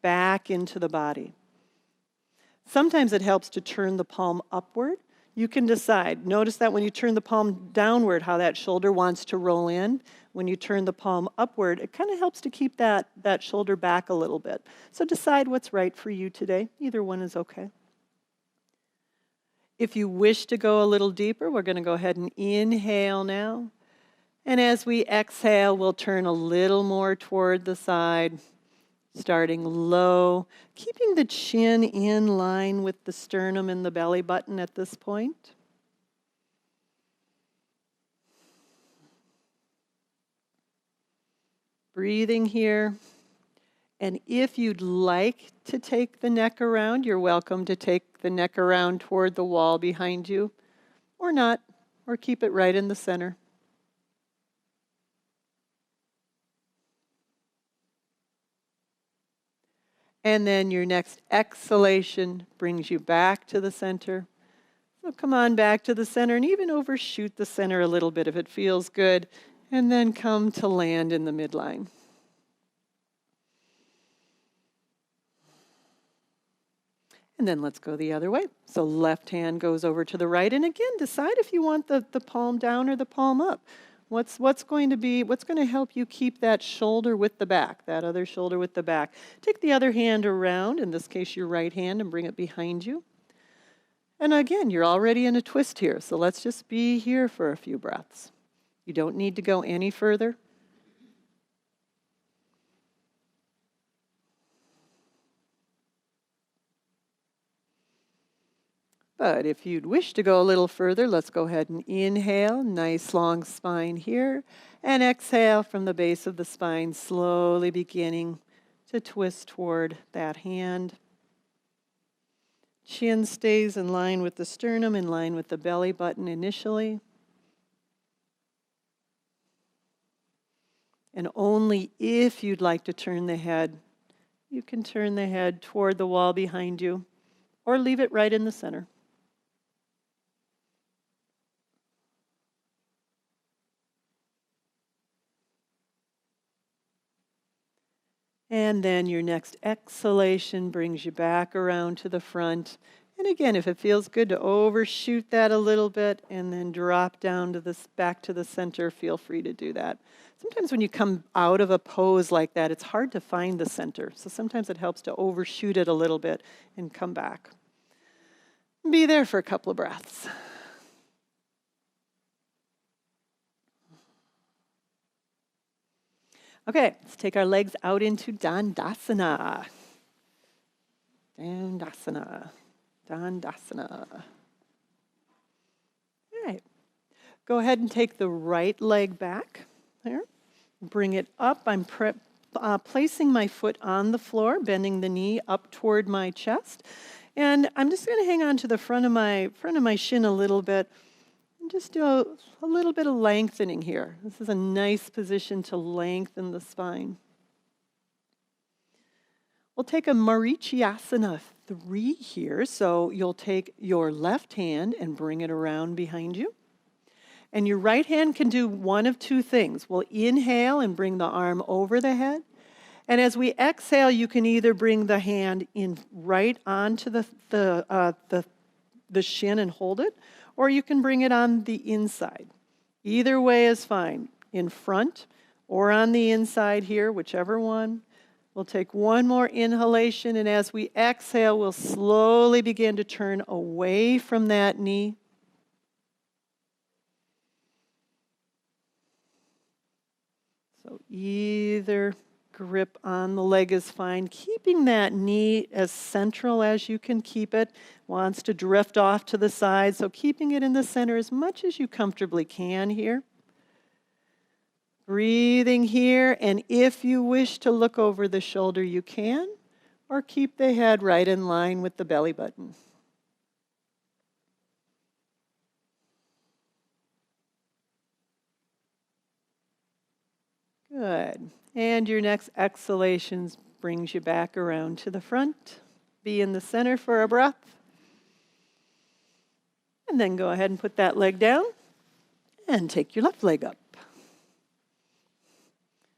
back into the body. Sometimes it helps to turn the palm upward. You can decide. Notice that when you turn the palm downward, how that shoulder wants to roll in. When you turn the palm upward, it kind of helps to keep that shoulder back a little bit. So decide what's right for you today. Either one is okay. If you wish to go a little deeper, we're going to go ahead and inhale now. And as we exhale, we'll turn a little more toward the side. Starting low, keeping the chin in line with the sternum and the belly button at this point. Breathing here. And if you'd like to take the neck around, you're welcome to take the neck around toward the wall behind you, or not, or keep it right in the center. And then your next exhalation brings you back to the center. So come on back to the center and even overshoot the center a little bit if it feels good. And then come to land in the midline. And then let's go the other way. So left hand goes over to the right. And again, decide if you want the palm down or the palm up. What's going to help you keep that shoulder with the back, that other shoulder with the back? Take the other hand around, in this case your right hand, and bring it behind you. And again, you're already in a twist here, so let's just be here for a few breaths. You don't need to go any further. But if you'd wish to go a little further, let's go ahead and inhale, nice long spine here, and exhale from the base of the spine, slowly beginning to twist toward that hand. Chin stays in line with the sternum, in line with the belly button initially. And only if you'd like to turn the head, you can turn the head toward the wall behind you, or leave it right in the center. And then your next exhalation brings you back around to the front. And again, if it feels good to overshoot that a little bit and then drop down to this back to the center, feel free to do that. Sometimes when you come out of a pose like that, it's hard to find the center. So sometimes it helps to overshoot it a little bit and come back. Be there for a couple of breaths. Okay, let's take our legs out into Dandasana. Dandasana. Dandasana. All right. Go ahead and take the right leg back there. Bring it up. I'm placing my foot on the floor, bending the knee up toward my chest. And I'm just going to hang on to the front of my shin a little bit. And just do a little bit of lengthening here. This is a nice position to lengthen the spine. We'll take a Marichyasana 3 here. So you'll take your left hand and bring it around behind you. And your right hand can do one of two things. We'll inhale and bring the arm over the head. And as we exhale, you can either bring the hand in right onto the shin and hold it, or you can bring it on the inside. Either way is fine, in front or on the inside here, whichever one. We'll take one more inhalation, and as we exhale, we'll slowly begin to turn away from that knee. So either grip on the leg is fine. Keeping that knee as central as you can keep it. Wants to drift off to the side, so keeping it in the center as much as you comfortably can here. Breathing here, and if you wish to look over the shoulder, you can, or keep the head right in line with the belly button. Good. And your next exhalation brings you back around to the front. Be in the center for a breath. And then go ahead and put that leg down and take your left leg up.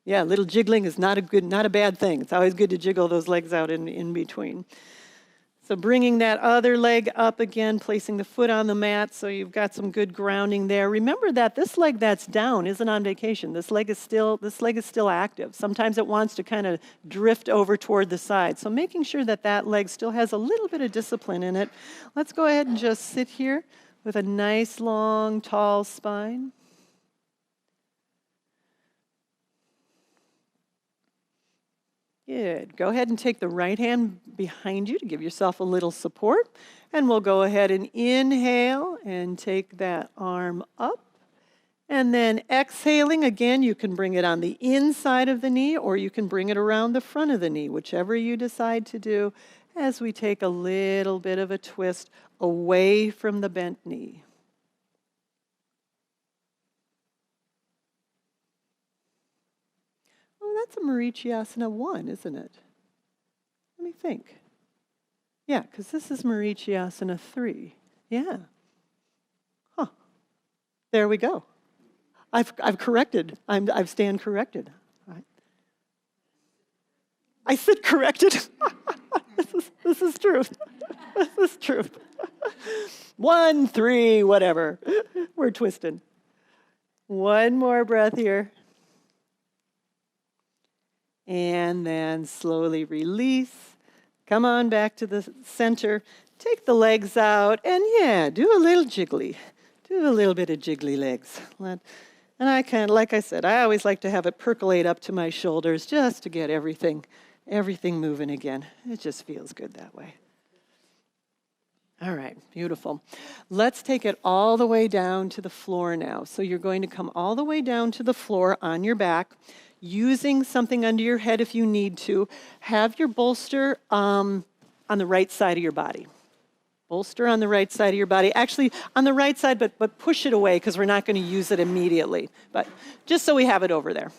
Yeah, a little jiggling is not a bad thing. It's always good to jiggle those legs out in between. So bringing that other leg up again, placing the foot on the mat so you've got some good grounding there. Remember that this leg that's down isn't on vacation. This leg is still active. Sometimes it wants to kind of drift over toward the side. So making sure that that leg still has a little bit of discipline in it. Let's go ahead and just sit here with a nice, long, tall spine. Good. Go ahead and take the right hand behind you to give yourself a little support. And we'll go ahead and inhale and take that arm up. And then exhaling, again, you can bring it on the inside of the knee or you can bring it around the front of the knee, whichever you decide to do, as we take a little bit of a twist away from the bent knee. That's a Marichyasana 1, isn't it? Let me think. Yeah, because this is Marichyasana 3. Yeah. Huh. There we go. I've corrected. I stand corrected. I said corrected. This is truth. This is truth. 1, 3, whatever. We're twisted. One more breath here. And then slowly release. Come on back to the center. Take the legs out and do a little jiggly. Do a little bit of jiggly legs. And I like I said, I always like to have it percolate up to my shoulders just to get everything moving again. It just feels good that way. All right, beautiful. Let's take it all the way down to the floor now. So you're going to come all the way down to the floor on your back, using something under your head if you need to. Have your bolster on the right side of your body. Bolster on the right side of your body. Actually, on the right side, but push it away because we're not going to use it immediately. But just so we have it over there.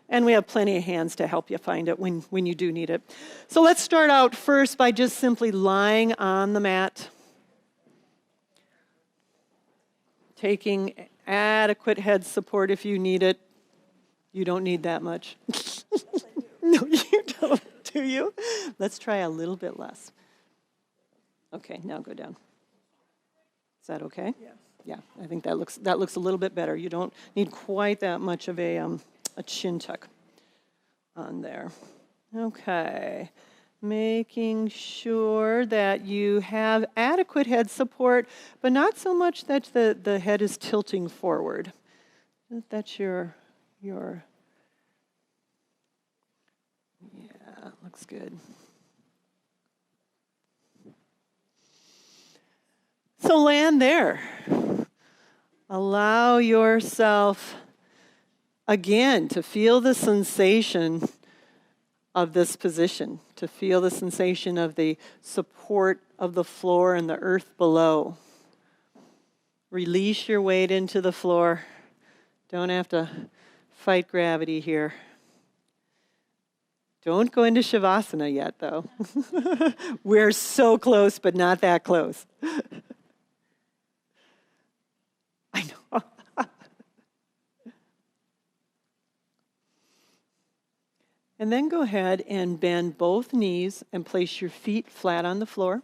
And we have plenty of hands to help you find it when you do need it. So let's start out first by just simply lying on the mat. Taking adequate head support if you need it. You don't need that much. No, you don't, do you? Let's try a little bit less. Okay, now go down. Is that okay? Yeah. Yeah, I think that looks a little bit better. You don't need quite that much of a chin tuck on there. Okay. Making sure that you have adequate head support, but not so much that the head is tilting forward. That's your looks good. So land there. Allow yourself again to feel the sensation of this position, to feel the sensation of the support of the floor and the earth below. Release your weight into the floor. Don't have to fight gravity here. Don't go into Shavasana yet, though. We're so close, but not that close. I know. And then go ahead and bend both knees and place your feet flat on the floor.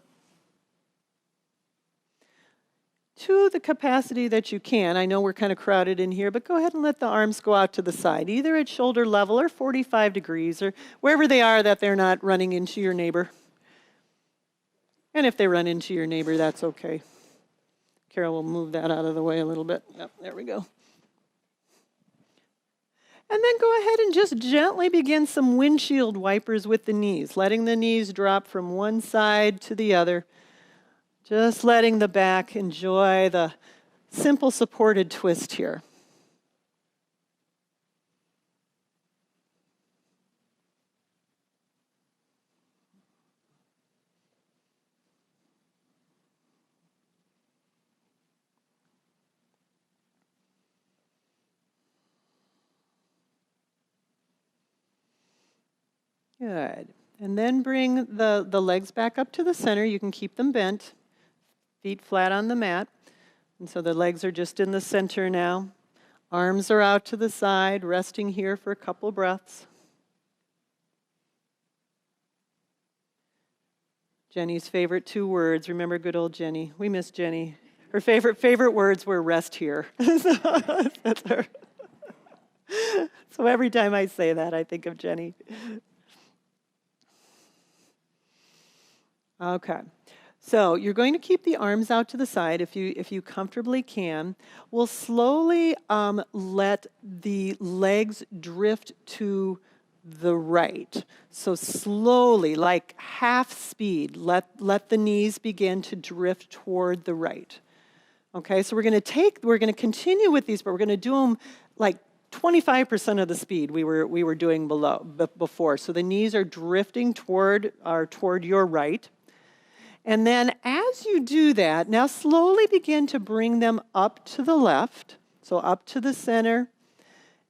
To the capacity that you can. I know we're kind of crowded in here, but go ahead and let the arms go out to the side, either at shoulder level or 45 degrees, or wherever they are that they're not running into your neighbor. And if they run into your neighbor, that's okay. Carol will move that out of the way a little bit. Yep, there we go. And then go ahead and just gently begin some windshield wipers with the knees, letting the knees drop from one side to the other. Just letting the back enjoy the simple supported twist here. Good. And then bring the legs back up to the center. You can keep them bent, feet flat on the mat. And so the legs are just in the center now. Arms are out to the side, resting here for a couple breaths. Jenny's favorite 2 words. Remember good old Jenny. We miss Jenny. Her favorite words were rest here. That's her. So every time I say that, I think of Jenny. Okay, so you're going to keep the arms out to the side if you comfortably can. We'll slowly let the legs drift to the right. So slowly, like half speed, let the knees begin to drift toward the right. Okay, so we're going to continue with these, but we're going to do them like 25% of the speed we were doing before. So the knees are drifting toward your right. And then as you do that, now slowly begin to bring them up to the left. So up to the center,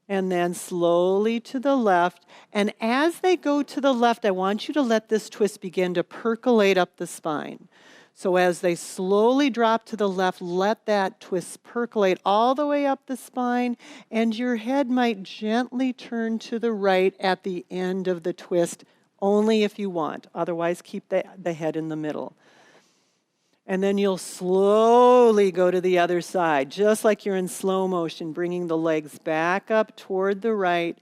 and then slowly to the left. And as they go to the left, I want you to let this twist begin to percolate up the spine. So as they slowly drop to the left, let that twist percolate all the way up the spine, and your head might gently turn to the right at the end of the twist, only if you want. Otherwise, keep the head in the middle. And then you'll slowly go to the other side, just like you're in slow motion, bringing the legs back up toward the right.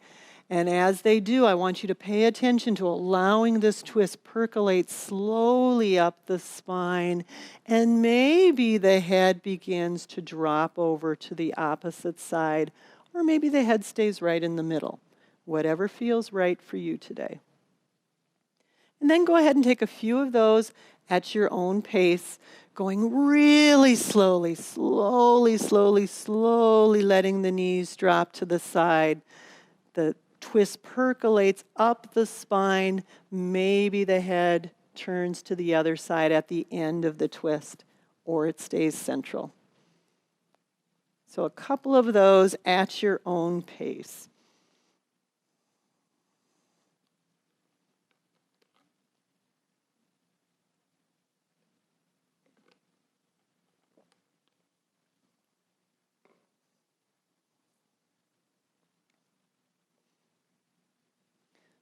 And as they do, I want you to pay attention to allowing this twist percolate slowly up the spine. And maybe the head begins to drop over to the opposite side, or maybe the head stays right in the middle. Whatever feels right for you today. And then go ahead and take a few of those at your own pace, going really slowly, slowly, slowly, slowly, letting the knees drop to the side. The twist percolates up the spine. Maybe the head turns to the other side at the end of the twist, or it stays central. So a couple of those at your own pace.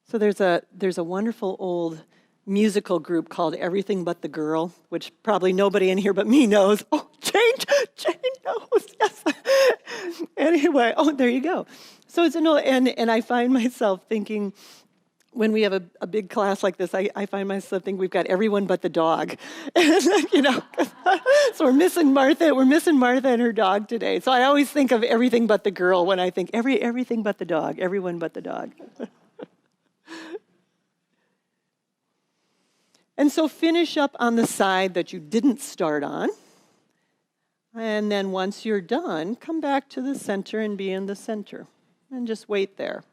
So there's a wonderful old musical group called Everything But the Girl, which probably nobody in here but me knows. Oh, Jane knows, yes. Anyway, oh, there you go. So it's and I find myself thinking, when we have a big class like this, I find myself thinking we've got everyone but the dog. So we're missing Martha and her dog today. So I always think of everything but the girl when I think everything but the dog, everyone but the dog. And so finish up on the side that you didn't start on. And then once you're done, come back to the center and be in the center. And just wait there.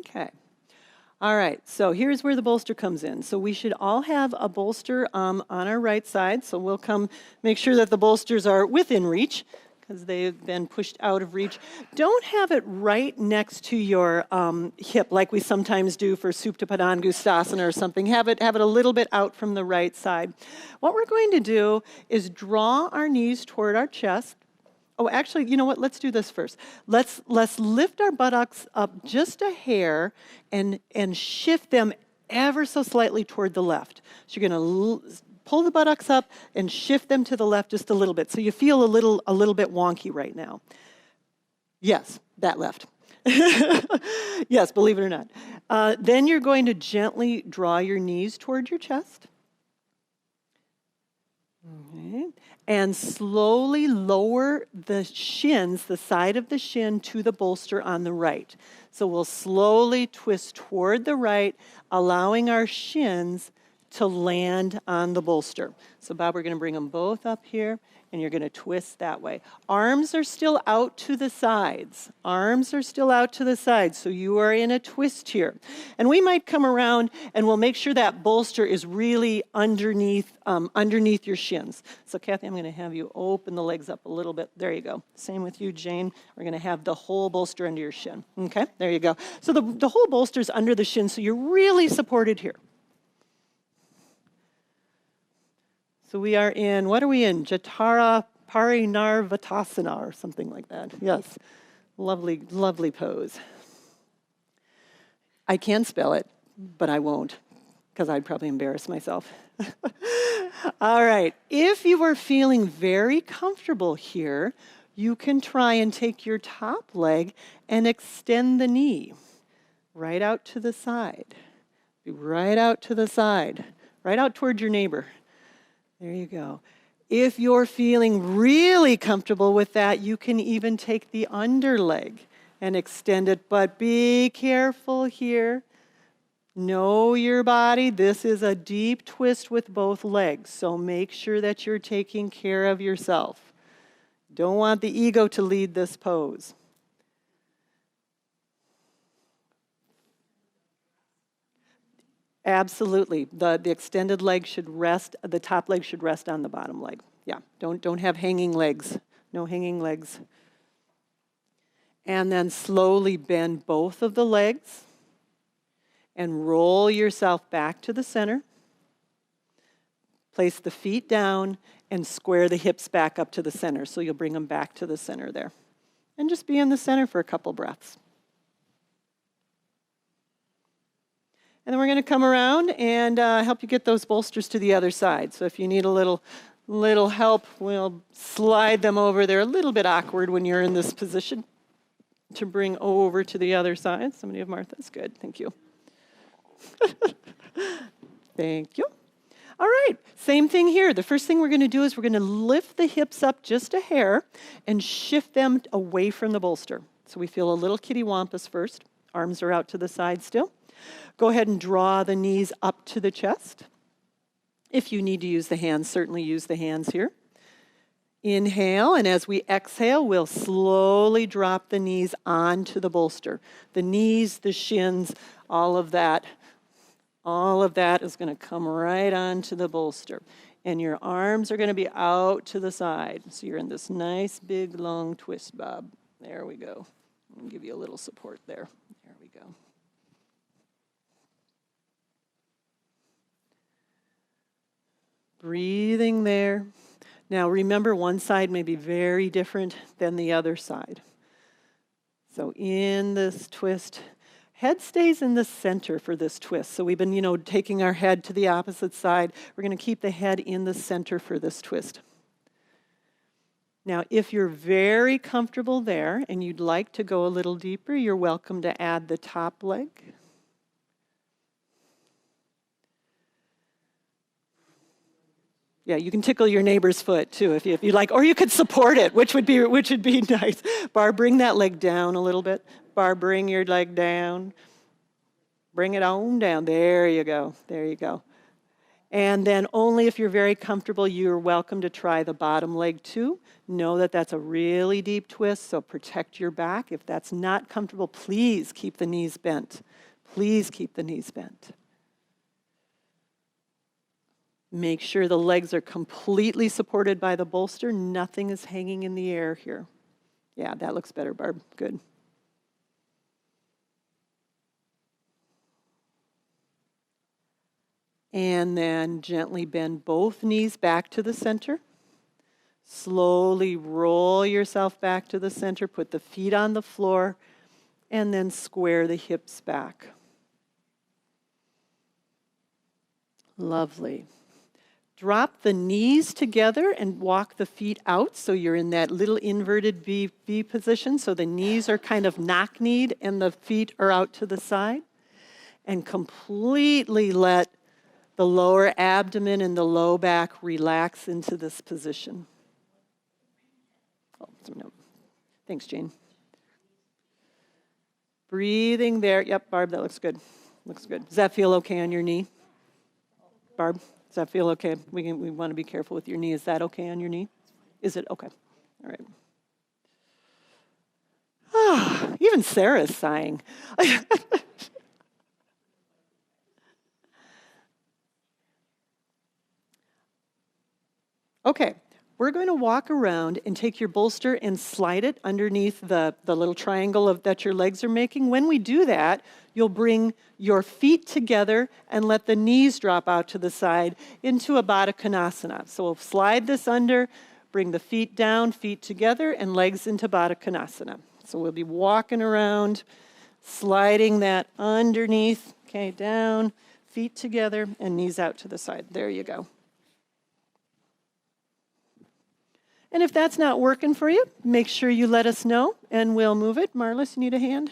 Okay. All right, so here's where the bolster comes in. So we should all have a bolster on our right side. So we'll come make sure that the bolsters are within reach because they've been pushed out of reach. Don't have it right next to your hip like we sometimes do for Supta Padangusthasana or something. Have it a little bit out from the right side. What we're going to do is draw our knees toward our chest. Oh, actually, you know what? Let's do this first. Let's lift our buttocks up just a hair and shift them ever so slightly toward the left. So you're going to pull the buttocks up and shift them to the left just a little bit. So you feel a little bit wonky right now. Yes, that left. Yes, believe it or not. Then you're going to gently draw your knees toward your chest. Okay. And slowly lower the shins, the side of the shin, to the bolster on the right. So we'll slowly twist toward the right, allowing our shins to land on the bolster. So Bob, we're going to bring them both up here, and you're going to twist that way. Arms are still out to the sides. Arms are still out to the sides, so you are in a twist here. And we might come around, and we'll make sure that bolster is really underneath your shins. So Kathy, I'm going to have you open the legs up a little bit. There you go. Same with you, Jane. We're going to have the whole bolster under your shin. Okay, there you go. So the whole bolster's under the shin, so you're really supported here. So we are in, what are we in? Jatara Parinarvatasana or something like that. Yes, lovely, lovely pose. I can spell it, but I won't because I'd probably embarrass myself. All right, if you are feeling very comfortable here, you can try and take your top leg and extend the knee right out to the side. Right out to the side, right out toward your neighbor. There you go. If you're feeling really comfortable with that, you can even take the underleg and extend it, but be careful here. Know your body. This is a deep twist with both legs, so make sure that you're taking care of yourself. Don't want the ego to lead this pose. Absolutely. The extended leg should rest, the top leg should rest on the bottom leg. Yeah, don't have hanging legs. No hanging legs. And then slowly bend both of the legs and roll yourself back to the center. Place the feet down and square the hips back up to the center. So you'll bring them back to the center there. And just be in the center for a couple breaths. And then we're going to come around and help you get those bolsters to the other side. So if you need a little help, we'll slide them over. They're a little bit awkward when you're in this position to bring over to the other side. Somebody have Martha's? Good, thank you. Thank you. All right, same thing here. The first thing we're going to do is we're going to lift the hips up just a hair and shift them away from the bolster. So we feel a little kitty wampus first. Arms are out to the side still. Go ahead and draw the knees up to the chest. If you need to use the hands, certainly use the hands here. Inhale, and as we exhale, we'll slowly drop the knees onto the bolster. The knees, the shins, all of that is going to come right onto the bolster. And your arms are going to be out to the side. So you're in this nice, big, long twist, Bob. There we go. I'll give you a little support there. There we go. Breathing there. Now remember, one side may be very different than the other side. So in this twist, head stays in the center for this twist. So we've been, taking our head to the opposite side. We're going to keep the head in the center for this twist. Now, if you're very comfortable there and you'd like to go a little deeper, you're welcome to add the top leg. Yeah, you can tickle your neighbor's foot too if you like, or you could support it, which would be nice. Barb, bring that leg down a little bit. Barb, bring your leg down. Bring it on down. There you go. There you go. And then only if you're very comfortable, you're welcome to try the bottom leg too. Know that that's a really deep twist, so protect your back. If that's not comfortable, please keep the knees bent. Please keep the knees bent. Make sure the legs are completely supported by the bolster. Nothing is hanging in the air here. Yeah, that looks better, Barb. Good. And then gently bend both knees back to the center. Slowly roll yourself back to the center. Put the feet on the floor. And then square the hips back. Lovely. Drop the knees together and walk the feet out so you're in that little inverted V position. So the knees are kind of knock-kneed and the feet are out to the side. And completely let the lower abdomen and the low back relax into this position. Oh, no. Thanks, Jane. Breathing there. Yep, Barb, that looks good. Looks good. Does that feel okay on your knee? Barb, does that feel okay? We want to be careful with your knee. Is that okay on your knee? Is it? Okay. All right. Ah, even Sarah's sighing. Okay, we're going to walk around and take your bolster and slide it underneath the little triangle that your legs are making. When we do that, you'll bring your feet together and let the knees drop out to the side into a Baddha Konasana. So we'll slide this under, bring the feet down, feet together, and legs into Baddha Konasana. So we'll be walking around, sliding that underneath, okay, down, feet together, and knees out to the side. There you go. And if that's not working for you, make sure you let us know and we'll move it. Marlis, you need a hand?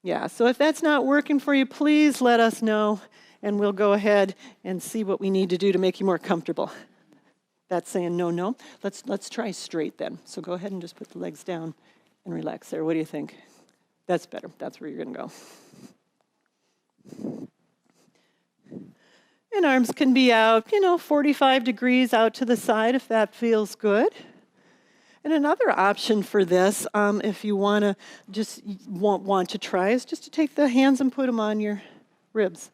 Yeah, so if that's not working for you, please let us know and we'll go ahead and see what we need to do to make you more comfortable. That's saying no. Let's try straight then. So go ahead and just put the legs down and relax there. What do you think? That's better. That's where you're going to go. And arms can be out, 45 degrees out to the side if that feels good. And another option for this, if you want to try, is just to take the hands and put them on your ribs.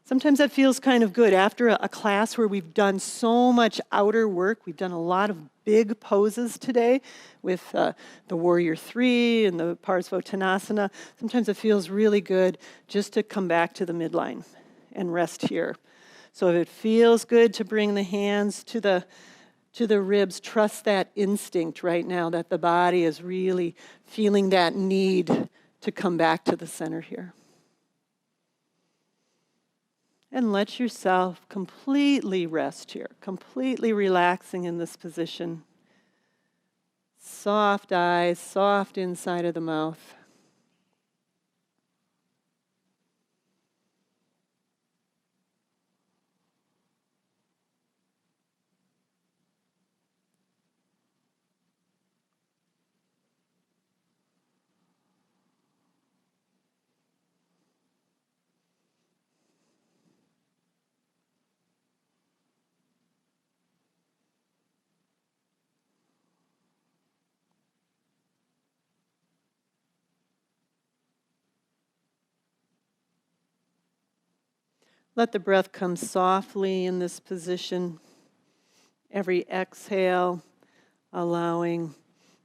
Sometimes that feels kind of good. After a class where we've done so much outer work, we've done a lot of big poses today with the Warrior 3 and the Parsvottanasana. Sometimes it feels really good just to come back to the midline and rest here. So if it feels good to bring the hands to the ribs, trust that instinct right now that the body is really feeling that need to come back to the center here. And let yourself completely rest here, completely relaxing in this position. Soft eyes, soft inside of the mouth. Let the breath come softly in this position. Every exhale, allowing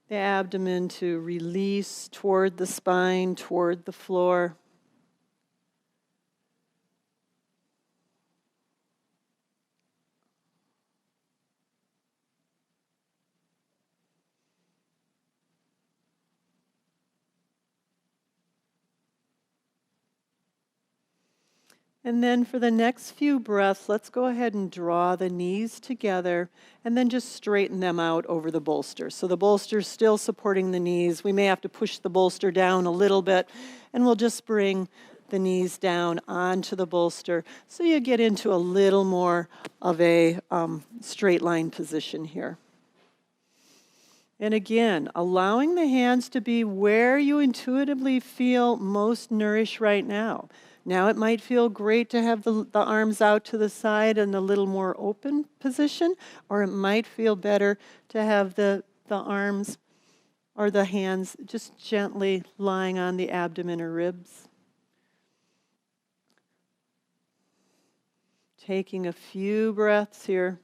the abdomen to release toward the spine, toward the floor. And then for the next few breaths, let's go ahead and draw the knees together and then just straighten them out over the bolster. So the bolster's still supporting the knees. We may have to push the bolster down a little bit, and we'll just bring the knees down onto the bolster so you get into a little more of a straight line position here. And again, allowing the hands to be where you intuitively feel most nourished right now. Now it might feel great to have the arms out to the side in a little more open position, or it might feel better to have the arms or the hands just gently lying on the abdomen or ribs. Taking a few breaths here.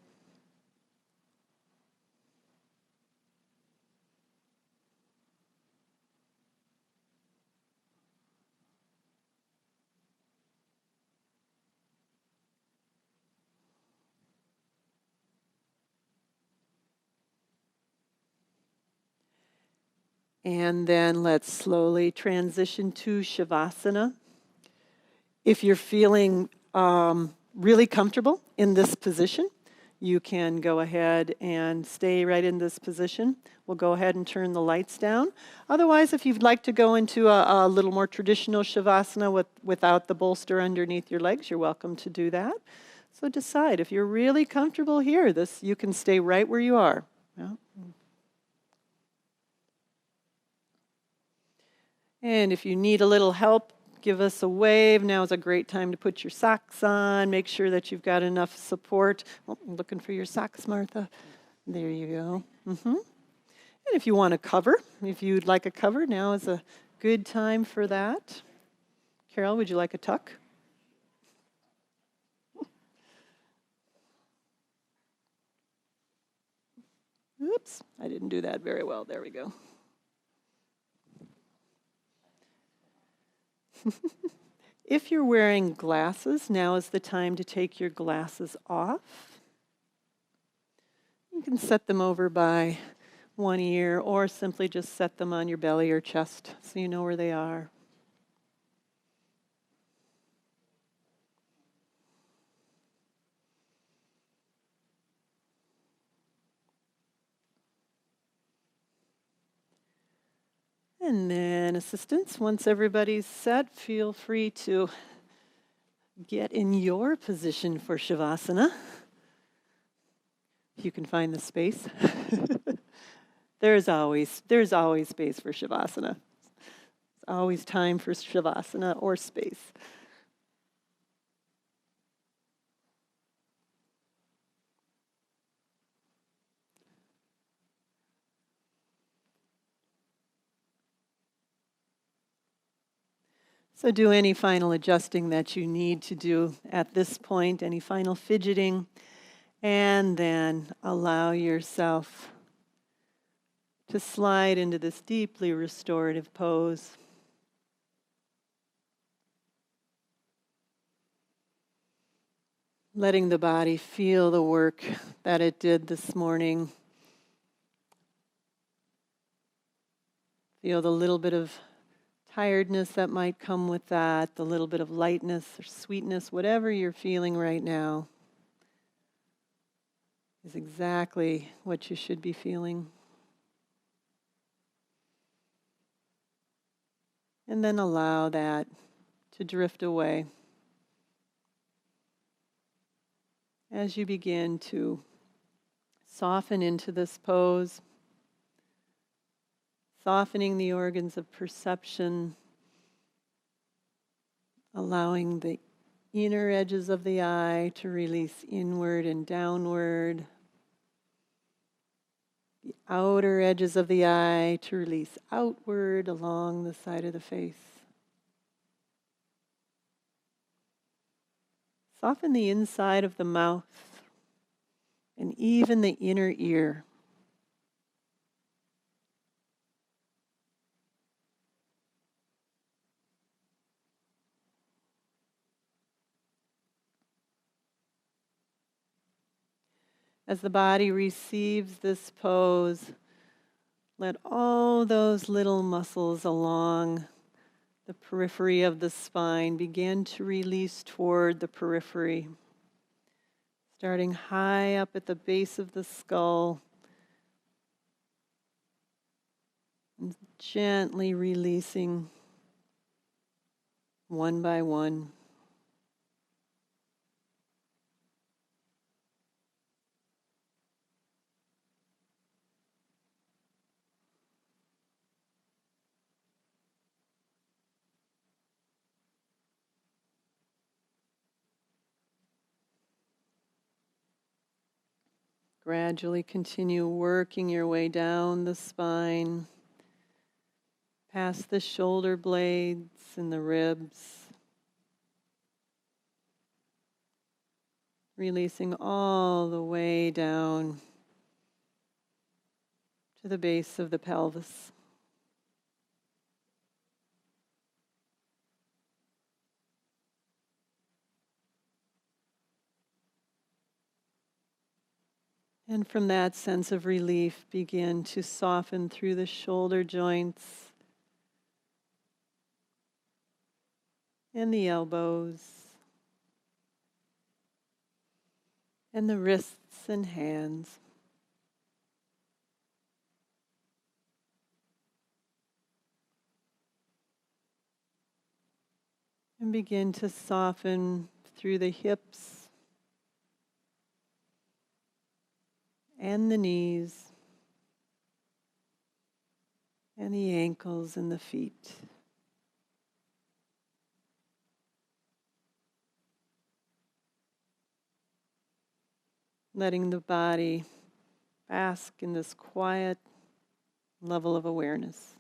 And then let's slowly transition to Shavasana. If you're feeling really comfortable in this position, you can go ahead and stay right in this position. We'll go ahead and turn the lights down. Otherwise, if you'd like to go into a little more traditional Shavasana without the bolster underneath your legs, you're welcome to do that. So decide if you're really comfortable here, you can stay right where you are. Yeah. And if you need a little help, give us a wave. Now is a great time to put your socks on. Make sure that you've got enough support. Oh, I'm looking for your socks, Martha. There you go. And if you want a cover, if you'd like a cover, now is a good time for that. Carol, would you like a tuck? Oops, I didn't do that very well. There we go. If you're wearing glasses, now is the time to take your glasses off. You can set them over by one ear or simply just set them on your belly or chest so you know where they are. And then assistants, once everybody's set, feel free to get in your position for Shavasana. If you can find the space. There's always space for Shavasana. There's always time for Shavasana or space. So do any final adjusting that you need to do at this point, any final fidgeting, and then allow yourself to slide into this deeply restorative pose. letting the body feel the work that it did this morning. Feel the little bit of tiredness that might come with that, the little bit of lightness or sweetness, whatever you're feeling right now is exactly what you should be feeling. And then allow that to drift away as you begin to soften into this pose, softening the organs of perception, allowing the inner edges of the eye to release inward and downward, the outer edges of the eye to release outward along the side of the face. Soften the inside of the mouth and even the inner ear. As the body receives this pose, let all those little muscles along the periphery of the spine begin to release toward the periphery, starting high up at the base of the skull and gently releasing one by one. Gradually continue working your way down the spine, past the shoulder blades and the ribs, releasing all the way down to the base of the pelvis. And from that sense of relief, begin to soften through the shoulder joints and the elbows and the wrists and hands. And begin to soften through the hips and the knees and the ankles and the feet. Letting the body bask in this quiet level of awareness.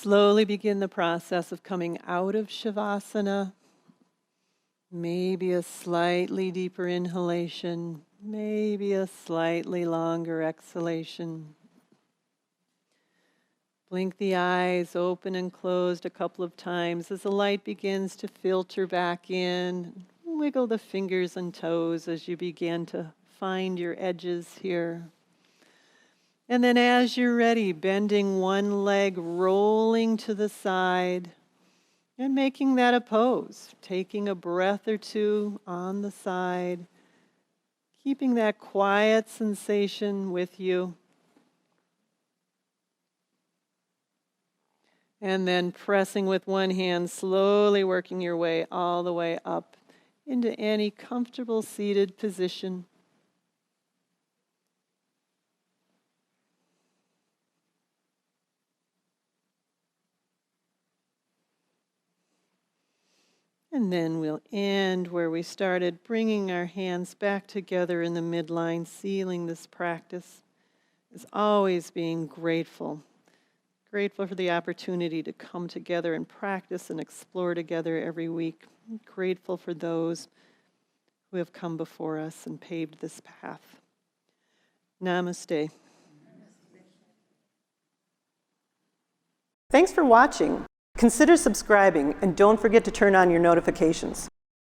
slowly begin the process of coming out of Shavasana. Maybe a slightly deeper inhalation, maybe a slightly longer exhalation. Blink the eyes open and closed a couple of times as the light begins to filter back in. Wiggle the fingers and toes as you begin to find your edges here. And then as you're ready, bending one leg, rolling to the side, and making that a pose. Taking a breath or two on the side, keeping that quiet sensation with you. And then pressing with one hand, slowly working your way all the way up into any comfortable seated position. And then we'll end where we started, bringing our hands back together in the midline, sealing this practice as always being grateful. Grateful for the opportunity to come together and practice and explore together every week. Grateful for those who have come before us and paved this path. Namaste. Thanks for watching. Consider subscribing and don't forget to turn on your notifications.